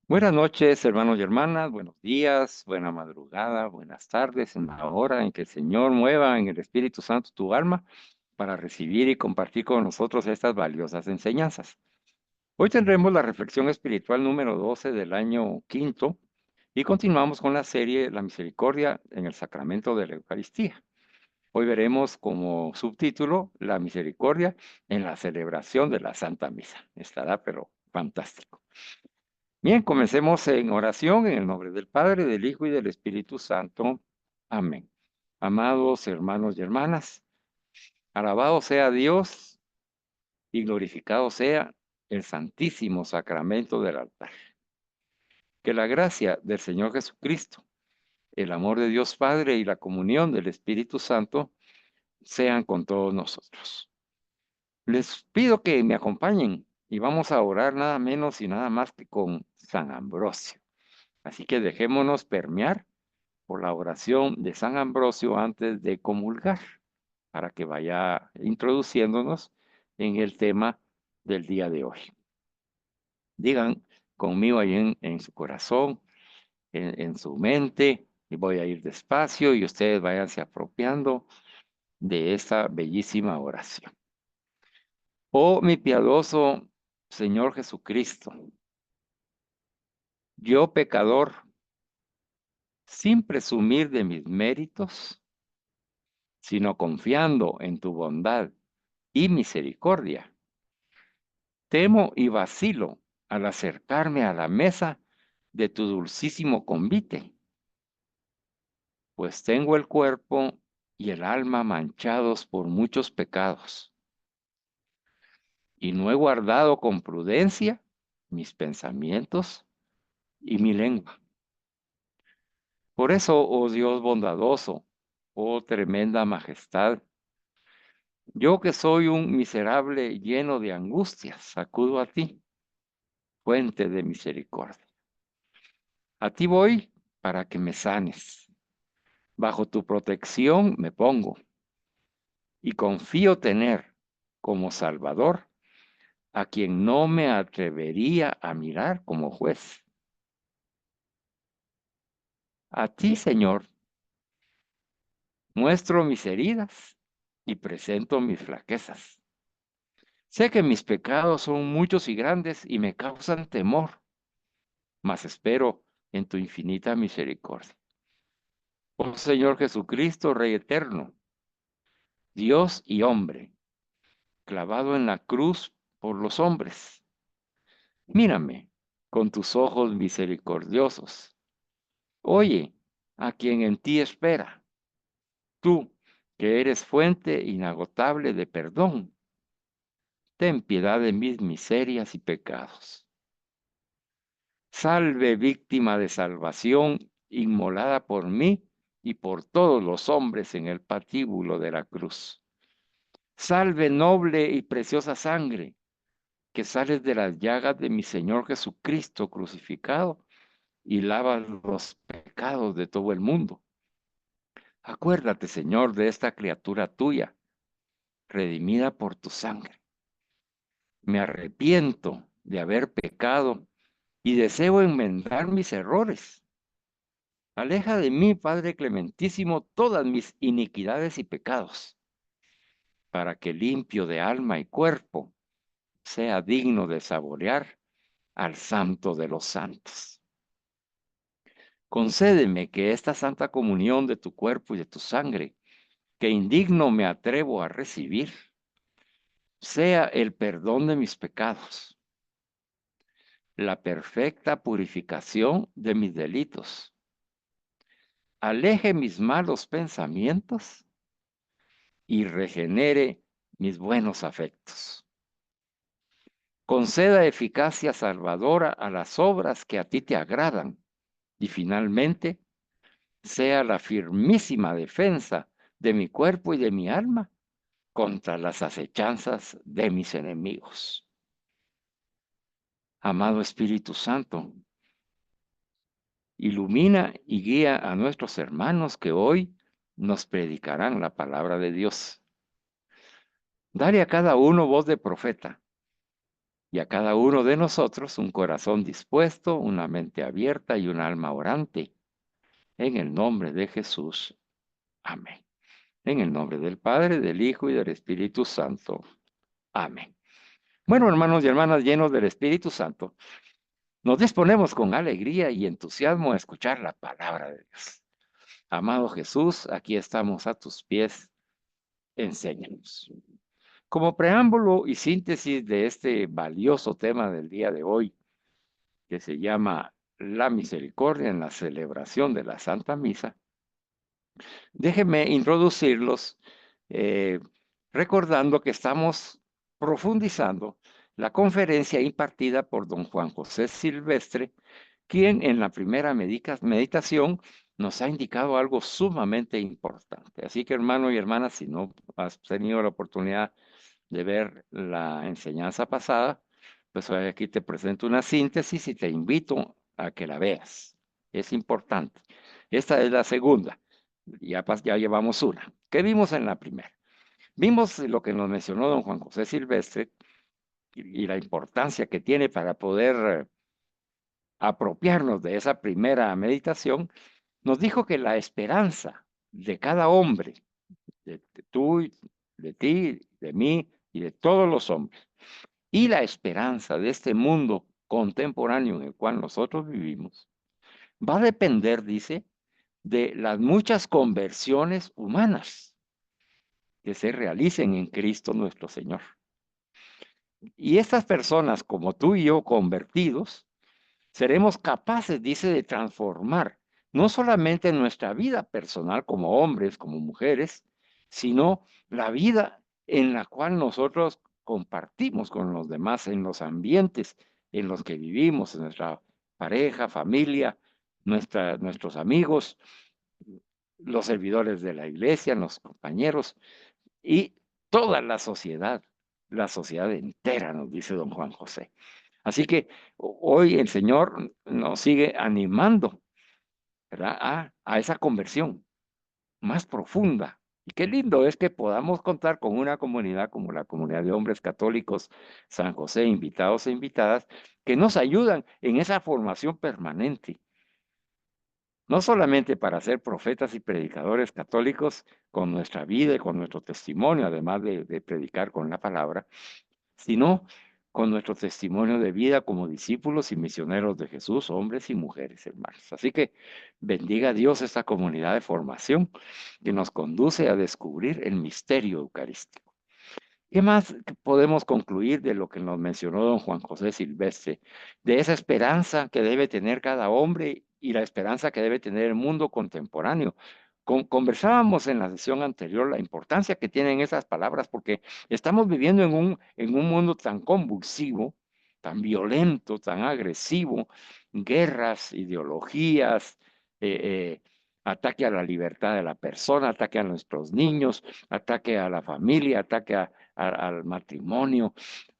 Buenas noches, hermanos y hermanas, buenos días, buena madrugada, buenas tardes, en la hora en que el Señor mueva en el Espíritu Santo tu alma para recibir y compartir con nosotros estas valiosas enseñanzas. Hoy tendremos la reflexión espiritual número 12 del año quinto y continuamos con la serie La Misericordia en el Sacramento de la Eucaristía. Hoy veremos como subtítulo La Misericordia en la celebración de la Santa Misa. Estará pero fantástico. Bien, comencemos en oración en el nombre del Padre, del Hijo y del Espíritu Santo. Amén. Amados hermanos y hermanas, alabado sea Dios y glorificado sea el Santísimo Sacramento del altar. Que la gracia del Señor Jesucristo, el amor de Dios Padre y la comunión del Espíritu Santo sean con todos nosotros. Les pido que me acompañen y vamos a orar nada menos y nada más que con San Ambrosio. Así que dejémonos permear por la oración de San Ambrosio antes de comulgar, para que vaya introduciéndonos en el tema del día de hoy. Digan conmigo ahí en su corazón, en su mente, y voy a ir despacio y ustedes váyanse apropiando de esta bellísima oración. Oh, mi piadoso Señor Jesucristo, yo pecador, sin presumir de mis méritos, sino confiando en tu bondad y misericordia. Temo y vacilo al acercarme a la mesa de tu dulcísimo convite, pues tengo el cuerpo y el alma manchados por muchos pecados, y no he guardado con prudencia mis pensamientos y mi lengua. Por eso, oh Dios bondadoso, oh tremenda majestad, yo que soy un miserable lleno de angustias, acudo a ti, fuente de misericordia. A ti voy para que me sanes. Bajo tu protección me pongo y confío tener como Salvador a quien no me atrevería a mirar como juez. A ti, Señor, muestro mis heridas y presento mis flaquezas. Sé que mis pecados son muchos y grandes y me causan temor, mas espero en tu infinita misericordia. Oh Señor Jesucristo, Rey eterno, Dios y hombre, clavado en la cruz por los hombres. Mírame con tus ojos misericordiosos. Oye a quien en ti espera. Tú, que eres fuente inagotable de perdón, ten piedad de mis miserias y pecados. Salve víctima de salvación, inmolada por mí y por todos los hombres en el patíbulo de la cruz. Salve noble y preciosa sangre que sales de las llagas de mi Señor Jesucristo crucificado y lavas los pecados de todo el mundo. Acuérdate, Señor, de esta criatura tuya, redimida por tu sangre. Me arrepiento de haber pecado y deseo enmendar mis errores. Aleja de mí, Padre clementísimo, todas mis iniquidades y pecados, para que limpio de alma y cuerpo sea digno de saborear al Santo de los Santos. Concédeme que esta santa comunión de tu cuerpo y de tu sangre, que indigno me atrevo a recibir, sea el perdón de mis pecados, la perfecta purificación de mis delitos, aleje mis malos pensamientos y regenere mis buenos afectos. Conceda eficacia salvadora a las obras que a ti te agradan y finalmente sea la firmísima defensa de mi cuerpo y de mi alma contra las acechanzas de mis enemigos. Amado Espíritu Santo, ilumina y guía a nuestros hermanos que hoy nos predicarán la palabra de Dios. Dale a cada uno voz de profeta y a cada uno de nosotros un corazón dispuesto, una mente abierta y un alma orante. En el nombre de Jesús. Amén. En el nombre del Padre, del Hijo y del Espíritu Santo. Amén. Bueno, hermanos y hermanas llenos del Espíritu Santo, nos disponemos con alegría y entusiasmo a escuchar la palabra de Dios. Amado Jesús, aquí estamos a tus pies. Enséñanos. Como preámbulo y síntesis de este valioso tema del día de hoy, que se llama la misericordia en la celebración de la Santa Misa, déjenme introducirlos eh, recordando que estamos profundizando la conferencia impartida por don Juan José Silvestre, quien en la primera meditación nos ha indicado algo sumamente importante. Así que, hermano y hermana, si no has tenido la oportunidad de ver la enseñanza pasada, pues hoy aquí te presento una síntesis y te invito a que la veas. Es importante. Esta es la segunda. Ya llevamos una. ¿Qué vimos en la primera? Vimos lo que nos mencionó don Juan José Silvestre y la importancia que tiene para poder apropiarnos de esa primera meditación. Nos dijo que la esperanza de cada hombre, de tú, de ti, de mí y de todos los hombres, y la esperanza de este mundo contemporáneo en el cual nosotros vivimos, va a depender, dice, de las muchas conversiones humanas que se realicen en Cristo nuestro Señor. Y estas personas, como tú y yo, convertidos, seremos capaces, dice, de transformar no solamente nuestra vida personal como hombres, como mujeres, sino la vida en la cual nosotros compartimos con los demás, en los ambientes en los que vivimos, en nuestra pareja, familia, nuestros amigos, los servidores de la iglesia, los compañeros y toda la sociedad entera, nos dice don Juan José. Así que hoy el Señor nos sigue animando, ¿verdad? A esa conversión más profunda. Y qué lindo es que podamos contar con una comunidad como la comunidad de hombres católicos San José, invitados e invitadas, que nos ayudan en esa formación permanente. No solamente para ser profetas y predicadores católicos con nuestra vida y con nuestro testimonio, además de predicar con la palabra, sino con nuestro testimonio de vida como discípulos y misioneros de Jesús, hombres y mujeres, hermanos. Así que bendiga a Dios esta comunidad de formación que nos conduce a descubrir el misterio eucarístico. ¿Qué más podemos concluir de lo que nos mencionó don Juan José Silvestre? De esa esperanza que debe tener cada hombre y la esperanza que debe tener el mundo contemporáneo. Conversábamos en la sesión anterior la importancia que tienen esas palabras porque estamos viviendo en un mundo tan convulsivo, tan violento, tan agresivo, guerras, ideologías, ataque a la libertad de la persona, ataque a nuestros niños, ataque a la familia, ataque al matrimonio,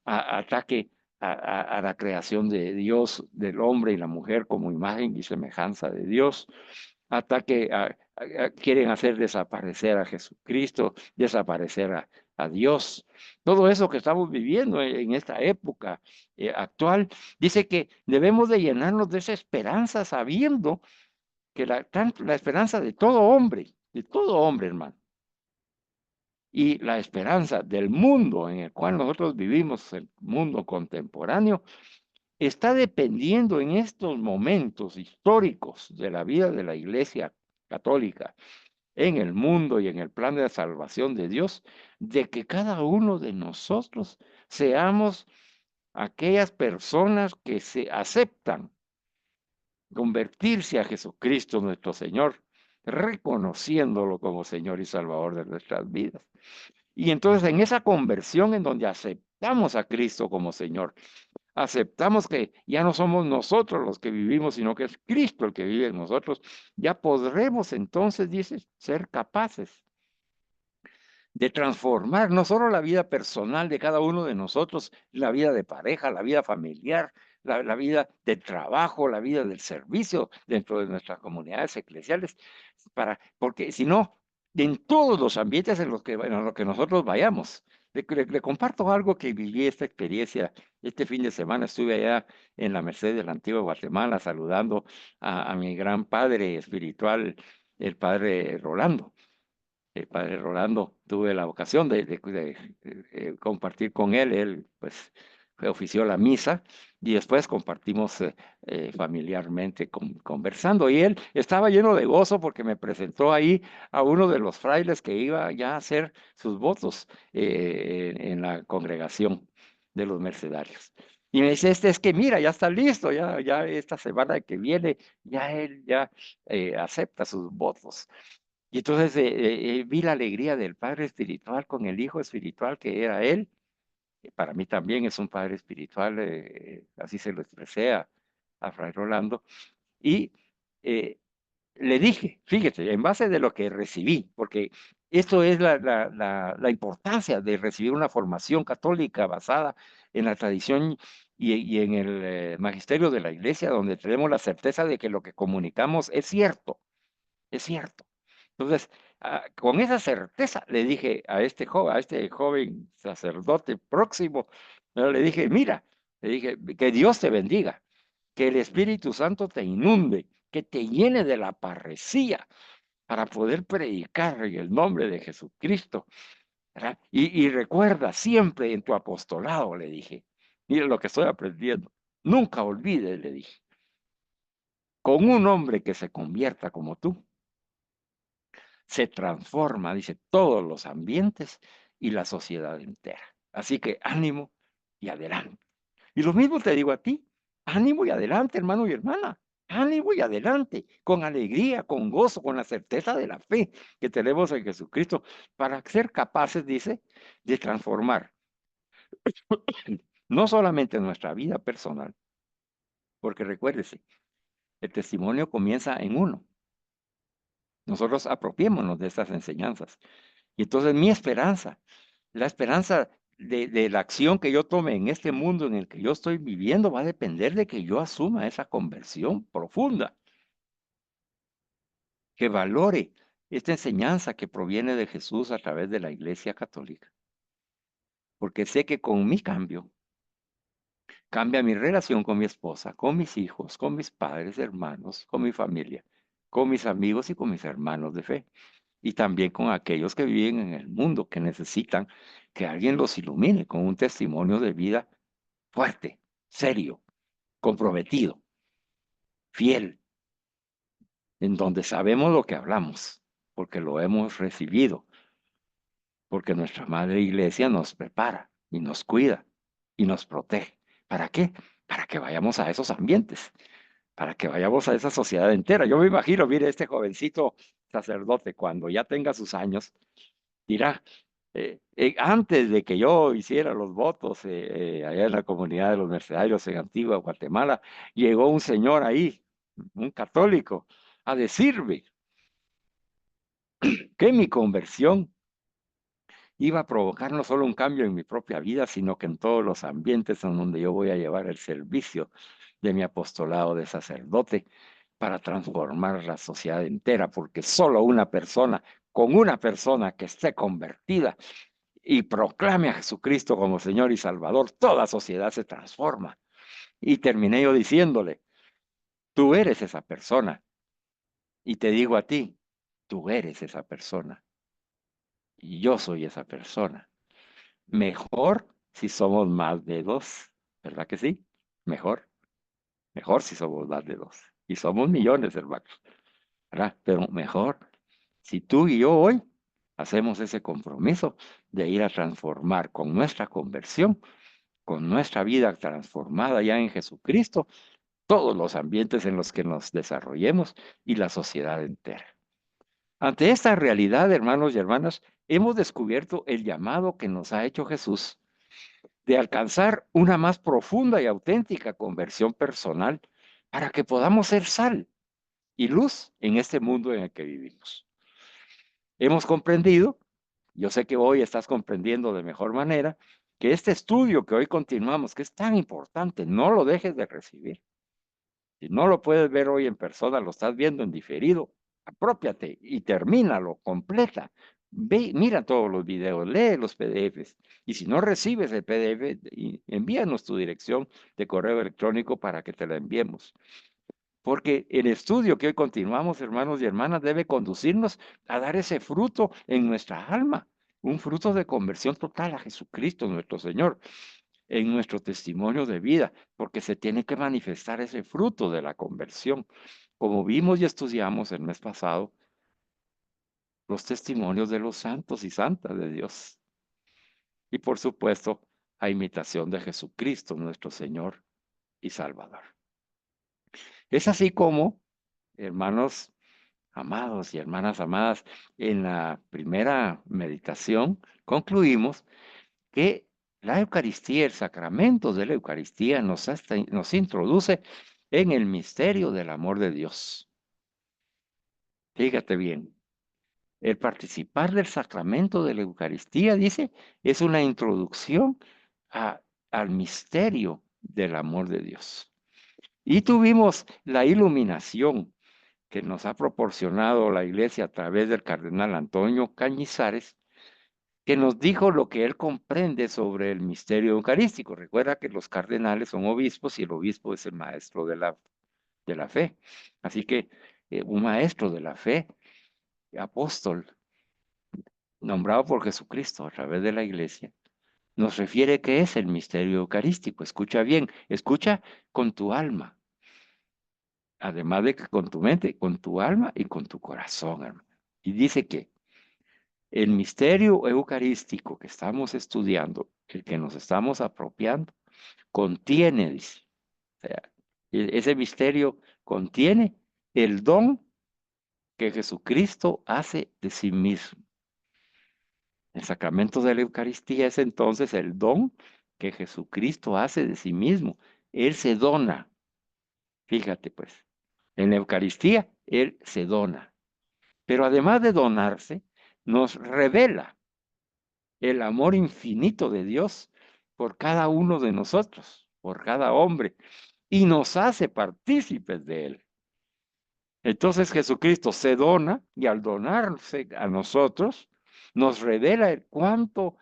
ataque a la creación de Dios, del hombre y la mujer como imagen y semejanza de Dios, ataque quieren hacer desaparecer a Jesucristo, desaparecer a Dios. Todo eso que estamos viviendo en esta época actual, dice que debemos de llenarnos de esa esperanza sabiendo que la esperanza de todo hombre, hermano, y la esperanza del mundo en el cual nosotros vivimos, el mundo contemporáneo, está dependiendo en estos momentos históricos de la vida de la Iglesia Católica en el mundo y en el plan de la salvación de Dios, de que cada uno de nosotros seamos aquellas personas que se aceptan convertirse a Jesucristo nuestro Señor, reconociéndolo como Señor y Salvador de nuestras vidas. Y entonces en esa conversión en donde aceptamos a Cristo como Señor, aceptamos que ya no somos nosotros los que vivimos, sino que es Cristo el que vive en nosotros, ya podremos entonces, dice, ser capaces de transformar no solo la vida personal de cada uno de nosotros, la vida de pareja, la vida familiar, la vida del trabajo, la vida del servicio dentro de nuestras comunidades eclesiales, porque si no, en todos los ambientes en los que nosotros vayamos, Le comparto algo que viví esta experiencia. Este fin de semana estuve allá en la Merced de la Antigua Guatemala saludando a mi gran padre espiritual, el padre Rolando. El padre Rolando, tuve la ocasión de compartir con él. Él, pues, ofició la misa y después compartimos familiarmente conversando. Y él estaba lleno de gozo porque me presentó ahí a uno de los frailes que iba ya a hacer sus votos en la congregación de los mercedarios. Y me dice, es que mira, ya está listo, ya esta semana que viene, ya él ya acepta sus votos. Y entonces vi la alegría del padre espiritual con el hijo espiritual que era él. Que para mí también es un padre espiritual, así se lo expresé a Fray Rolando. Y eh, le dije, fíjate, en base de lo que recibí, porque esto es la importancia de recibir una formación católica basada en la tradición y en el magisterio de la iglesia, donde tenemos la certeza de que lo que comunicamos es cierto, es cierto. Entonces, con esa certeza le dije a este joven sacerdote próximo, le dije, mira, le dije, que Dios te bendiga, que el Espíritu Santo te inunde, que te llene de la parresía para poder predicar en el nombre de Jesucristo, ¿verdad? Y recuerda siempre en tu apostolado, le dije, mira lo que estoy aprendiendo, nunca olvides, le dije, con un hombre que se convierta como tú, se transforma, dice, todos los ambientes y la sociedad entera. Así que ánimo y adelante. Y lo mismo te digo a ti, ánimo y adelante, hermano y hermana. Ánimo y adelante, con alegría, con gozo, con la certeza de la fe que tenemos en Jesucristo, para ser capaces, dice, de transformar no solamente nuestra vida personal, porque recuérdese, el testimonio comienza en uno. Nosotros apropiémonos de estas enseñanzas. Y entonces mi esperanza, la esperanza de la acción que yo tome en este mundo en el que yo estoy viviendo, va a depender de que yo asuma esa conversión profunda, que valore esta enseñanza que proviene de Jesús a través de la Iglesia Católica. Porque sé que con mi cambio, cambia mi relación con mi esposa, con mis hijos, con mis padres, hermanos, con mi familia, con mis amigos y con mis hermanos de fe. Y también con aquellos que viven en el mundo, que necesitan que alguien los ilumine con un testimonio de vida fuerte, serio, comprometido, fiel, en donde sabemos lo que hablamos, porque lo hemos recibido, porque nuestra Madre Iglesia nos prepara y nos cuida y nos protege. ¿Para qué? Para que vayamos a esos ambientes, para que vayamos a esa sociedad entera. Yo me imagino, mire, este jovencito sacerdote, cuando ya tenga sus años, dirá, antes de que yo hiciera los votos allá en la comunidad de los mercedarios en Antigua Guatemala, llegó un señor ahí, un católico, a decirme que mi conversión iba a provocar no solo un cambio en mi propia vida, sino que en todos los ambientes en donde yo voy a llevar el servicio de mi apostolado de sacerdote para transformar la sociedad entera, porque solo una persona, con una persona que esté convertida, y proclame a Jesucristo como Señor y Salvador, toda sociedad se transforma. Y terminé yo diciéndole, tú eres esa persona. Y te digo a ti, tú eres esa persona. Y yo soy esa persona. Mejor si somos más de dos, ¿verdad que sí? Mejor, mejor si somos más de dos. Y somos millones, hermanos, ¿verdad? Pero mejor si tú y yo hoy hacemos ese compromiso de ir a transformar con nuestra conversión, con nuestra vida transformada ya en Jesucristo, todos los ambientes en los que nos desarrollemos y la sociedad entera. Ante esta realidad, hermanos y hermanas, hemos descubierto el llamado que nos ha hecho Jesús de alcanzar una más profunda y auténtica conversión personal para que podamos ser sal y luz en este mundo en el que vivimos. Hemos comprendido, yo sé que hoy estás comprendiendo de mejor manera, que este estudio que hoy continuamos, que es tan importante, no lo dejes de recibir. Si no lo puedes ver hoy en persona, lo estás viendo en diferido, aprópiate y termínalo, completa. Ve, mira todos los videos, lee los PDFs. Y si no recibes el PDF, envíanos tu dirección de correo electrónico para que te la enviemos. Porque el estudio que hoy continuamos, hermanos y hermanas, debe conducirnos a dar ese fruto en nuestra alma, un fruto de conversión total a Jesucristo, nuestro Señor, en nuestro testimonio de vida, porque se tiene que manifestar ese fruto de la conversión. Como vimos y estudiamos el mes pasado, los testimonios de los santos y santas de Dios. Y por supuesto, a imitación de Jesucristo, nuestro Señor y Salvador. Es así como, hermanos amados y hermanas amadas, en la primera meditación concluimos que la Eucaristía, el sacramento de la Eucaristía, nos introduce en el misterio del amor de Dios. Fíjate bien, el participar del sacramento de la Eucaristía, dice, es una introducción al misterio del amor de Dios. Y tuvimos la iluminación que nos ha proporcionado la Iglesia a través del cardenal Antonio Cañizares, que nos dijo lo que él comprende sobre el misterio eucarístico. Recuerda que los cardenales son obispos y el obispo es el maestro de la fe. Así que un maestro de la fe, apóstol, nombrado por Jesucristo a través de la Iglesia, nos refiere qué es el misterio eucarístico. Escucha bien, escucha con tu alma, además de que con tu mente, con tu alma y con tu corazón, hermano. Y dice que el misterio eucarístico que estamos estudiando, el que nos estamos apropiando, contiene, dice, o sea, ese misterio contiene el don que Jesucristo hace de sí mismo. El sacramento de la Eucaristía es entonces el don que Jesucristo hace de sí mismo. Él se dona. Fíjate pues, en la Eucaristía Él se dona. Pero además de donarse, nos revela el amor infinito de Dios por cada uno de nosotros, por cada hombre, y nos hace partícipes de Él. Entonces Jesucristo se dona y al donarse a nosotros, nos revela el cuánto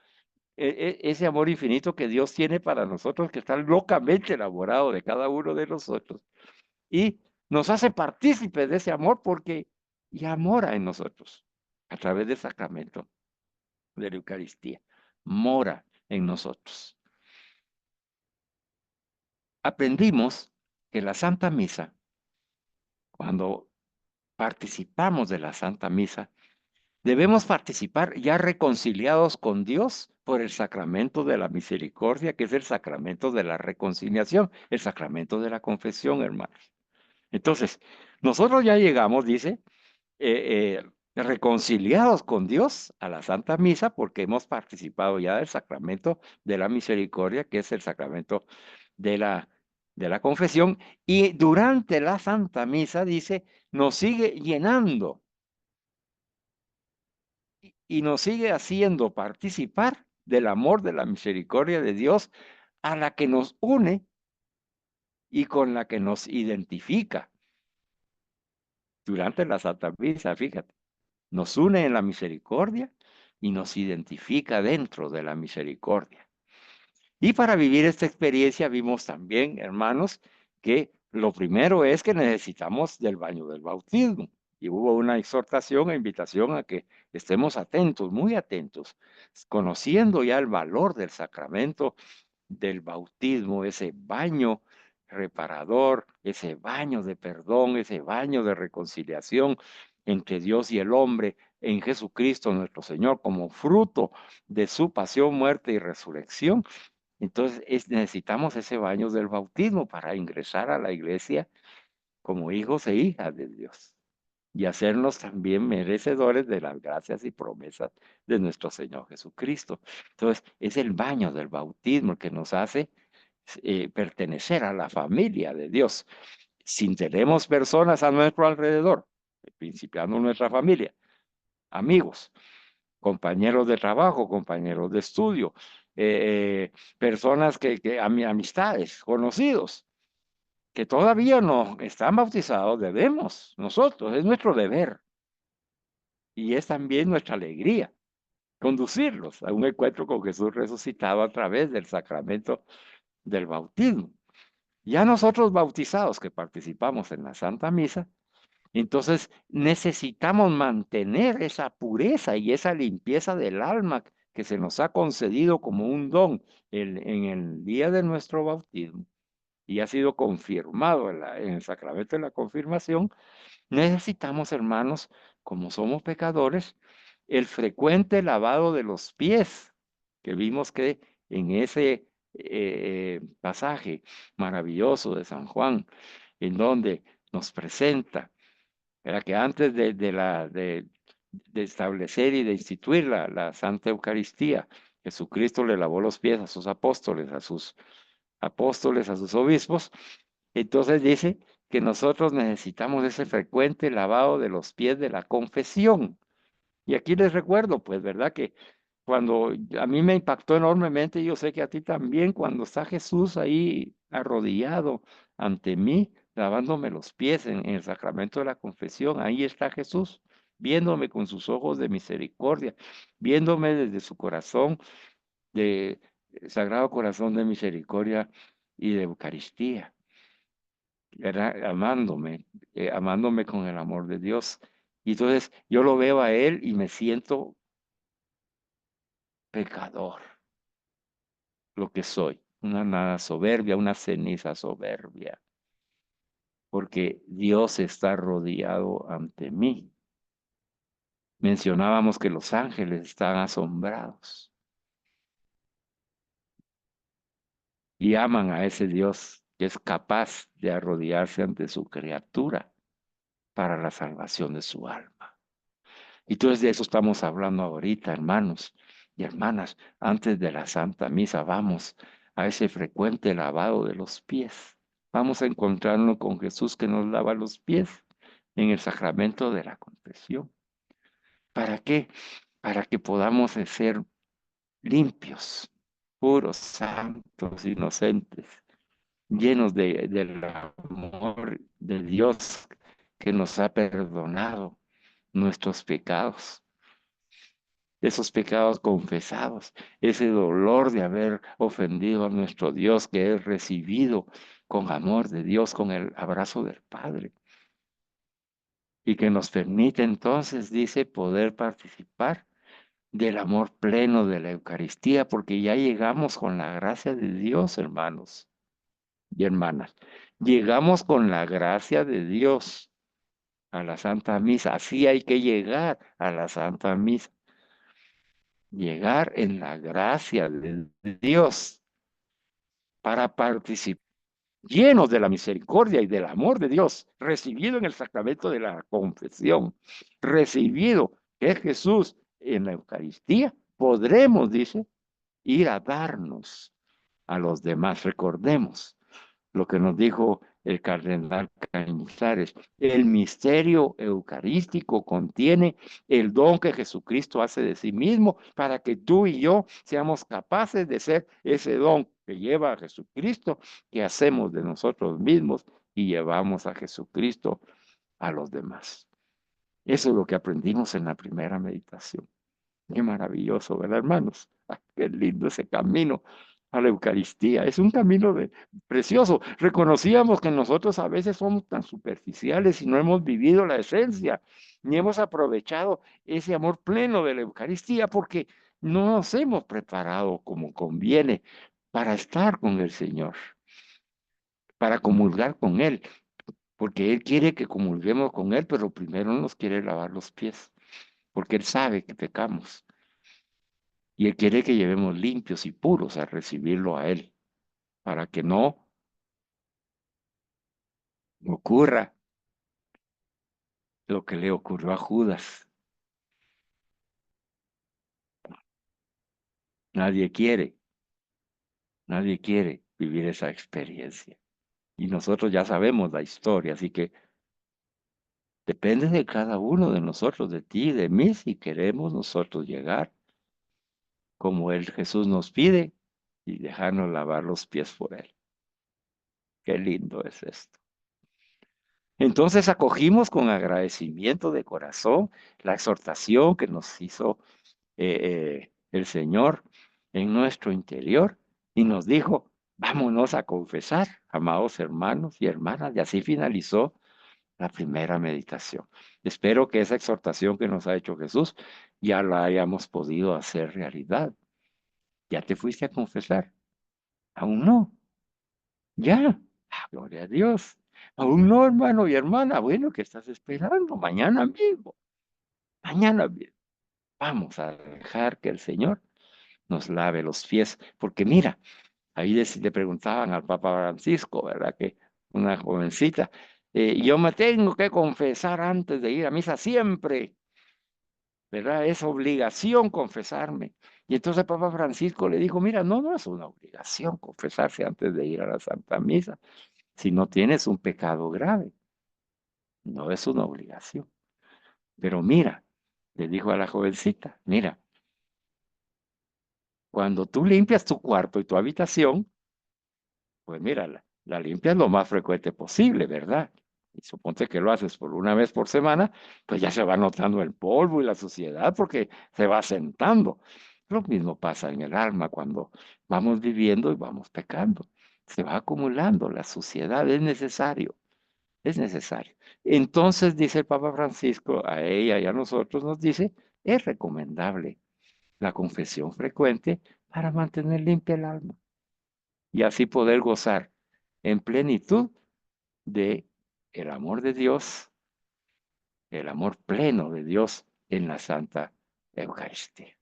ese amor infinito que Dios tiene para nosotros, que está locamente elaborado de cada uno de nosotros, y nos hace partícipes de ese amor porque ya mora en nosotros a través del sacramento de la Eucaristía. Mora en nosotros. Aprendimos que la Santa Misa, cuando participamos de la Santa Misa, debemos participar ya reconciliados con Dios por el sacramento de la misericordia, que es el sacramento de la reconciliación, el sacramento de la confesión, hermanos. Entonces, nosotros ya llegamos, dice, reconciliados con Dios a la Santa Misa porque hemos participado ya del sacramento de la misericordia, que es el sacramento de la confesión, y durante la Santa Misa, dice, nos sigue llenando y nos sigue haciendo participar del amor de la misericordia de Dios a la que nos une y con la que nos identifica durante la Santa Misa, fíjate. Nos une en la misericordia y nos identifica dentro de la misericordia. Y para vivir esta experiencia vimos también, hermanos, que lo primero es que necesitamos del baño del bautismo. Y hubo una exhortación e invitación a que estemos atentos, muy atentos, conociendo ya el valor del sacramento del bautismo, ese baño reparador, ese baño de perdón, ese baño de reconciliación entre Dios y el hombre en Jesucristo nuestro Señor como fruto de su pasión, muerte y resurrección. Entonces necesitamos ese baño del bautismo para ingresar a la iglesia como hijos e hijas de Dios y hacernos también merecedores de las gracias y promesas de nuestro Señor Jesucristo. Entonces, es el baño del bautismo el que nos hace pertenecer a la familia de Dios. Si tenemos personas a nuestro alrededor, principiando nuestra familia, amigos, compañeros de trabajo, compañeros de estudio, personas amistades, conocidos, que todavía no están bautizados, debemos nosotros, es nuestro deber y es también nuestra alegría conducirlos a un encuentro con Jesús resucitado a través del sacramento del bautismo. Ya nosotros bautizados que participamos en la Santa Misa, entonces necesitamos mantener esa pureza y esa limpieza del alma que se nos ha concedido como un don en el día de nuestro bautismo y ha sido confirmado en el sacramento de la confirmación. Necesitamos, hermanos, como somos pecadores, el frecuente lavado de los pies, que vimos que en ese pasaje maravilloso de San Juan, en donde nos presenta, era que antes de establecer y de instituir la Santa Eucaristía, Jesucristo le lavó los pies a sus apóstoles, a sus obispos. Entonces dice que nosotros necesitamos ese frecuente lavado de los pies de la confesión. Y aquí les recuerdo, pues, ¿verdad? Que cuando a mí me impactó enormemente, y yo sé que a ti también, cuando está Jesús ahí arrodillado ante mí, lavándome los pies en el sacramento de la confesión, ahí está Jesús, viéndome con sus ojos de misericordia, viéndome desde su corazón, de Sagrado Corazón de Misericordia y de Eucaristía, ¿verdad? Amándome con el amor de Dios. Y entonces yo lo veo a Él y me siento pecador, lo que soy, una nada soberbia, una ceniza soberbia, porque Dios está rodeado ante mí. Mencionábamos que los ángeles están asombrados y aman a ese Dios que es capaz de arrodillarse ante su criatura para la salvación de su alma. Y entonces de eso estamos hablando ahorita, hermanos y hermanas. Antes de la Santa Misa vamos a ese frecuente lavado de los pies. Vamos a encontrarnos con Jesús que nos lava los pies en el sacramento de la confesión. ¿Para qué? Para que podamos ser limpios, puros, santos, inocentes, llenos del amor de Dios que nos ha perdonado nuestros pecados, esos pecados confesados, ese dolor de haber ofendido a nuestro Dios que es recibido con amor de Dios, con el abrazo del Padre, y que nos permite entonces, dice, poder participar del amor pleno de la Eucaristía, porque ya llegamos con la gracia de Dios, hermanos y hermanas. Llegamos con la gracia de Dios a la Santa Misa. Así hay que llegar a la Santa Misa. Llegar en la gracia de Dios para participar, llenos de la misericordia y del amor de Dios, recibido en el sacramento de la confesión, recibido que es Jesús en la Eucaristía, podremos, dice, ir a darnos a los demás. Recordemos lo que nos dijo el cardenal Cañizares. El misterio eucarístico contiene el don que Jesucristo hace de sí mismo para que tú y yo seamos capaces de ser ese don que lleva a Jesucristo, que hacemos de nosotros mismos y llevamos a Jesucristo a los demás. Eso es lo que aprendimos en la primera meditación. Qué maravilloso, ¿verdad, hermanos? Qué lindo ese camino a la Eucaristía. Es un camino precioso. Reconocíamos que nosotros a veces somos tan superficiales y no hemos vivido la esencia, ni hemos aprovechado ese amor pleno de la Eucaristía porque no nos hemos preparado como conviene para estar con el Señor, para comulgar con Él, porque Él quiere que comulguemos con Él, pero primero nos quiere lavar los pies, porque Él sabe que pecamos. Y Él quiere que llevemos limpios y puros a recibirlo a Él, para que no ocurra lo que le ocurrió a Judas. Nadie quiere, nadie quiere vivir esa experiencia. Y nosotros ya sabemos la historia, así que depende de cada uno de nosotros, de ti, de mí, si queremos nosotros llegar como Él Jesús nos pide y dejarnos lavar los pies por Él. Qué lindo es esto. Entonces acogimos con agradecimiento de corazón la exhortación que nos hizo el Señor en nuestro interior y nos dijo, vámonos a confesar, amados hermanos y hermanas. Y así finalizó la primera meditación. Espero que esa exhortación que nos ha hecho Jesús ya la hayamos podido hacer realidad. ¿Ya te fuiste a confesar? Aún no. Ya. Gloria a Dios. Aún no, hermano y hermana. Bueno, ¿qué estás esperando? Mañana mismo. Mañana mismo. Vamos a dejar que el Señor nos lave los pies. Porque mira, ahí le preguntaban al Papa Francisco, ¿verdad? Que una jovencita, yo me tengo que confesar antes de ir a misa siempre, ¿verdad? Es obligación confesarme. Y entonces el Papa Francisco le dijo, mira, no, no es una obligación confesarse antes de ir a la Santa Misa, si no tienes un pecado grave, no es una obligación. Pero mira, le dijo a la jovencita, mira, cuando tú limpias tu cuarto y tu habitación, pues mira, la limpias lo más frecuente posible, ¿verdad? Y suponte que lo haces por una vez por semana, pues ya se va notando el polvo y la suciedad porque se va sentando. Lo mismo pasa en el alma cuando vamos viviendo y vamos pecando. Se va acumulando la suciedad, es necesario, es necesario. Entonces, dice el Papa Francisco, a ella y a nosotros nos dice, es recomendable la confesión frecuente para mantener limpia el alma y así poder gozar en plenitud de el amor de Dios, el amor pleno de Dios en la Santa Eucaristía.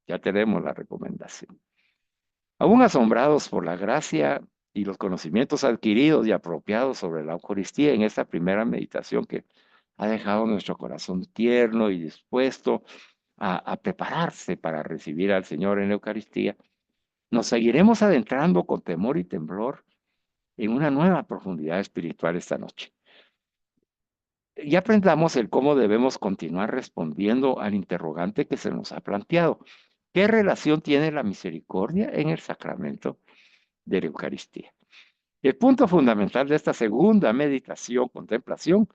Ya tenemos la recomendación. Aún asombrados por la gracia y los conocimientos adquiridos y apropiados sobre la Eucaristía en esta primera meditación que ha dejado nuestro corazón tierno y dispuesto a prepararse para recibir al Señor en la Eucaristía, nos seguiremos adentrando con temor y temblor en una nueva profundidad espiritual esta noche. Y aprendamos el cómo debemos continuar respondiendo al interrogante que se nos ha planteado. ¿Qué relación tiene la misericordia en el sacramento de la Eucaristía? El punto fundamental de esta segunda meditación, contemplación,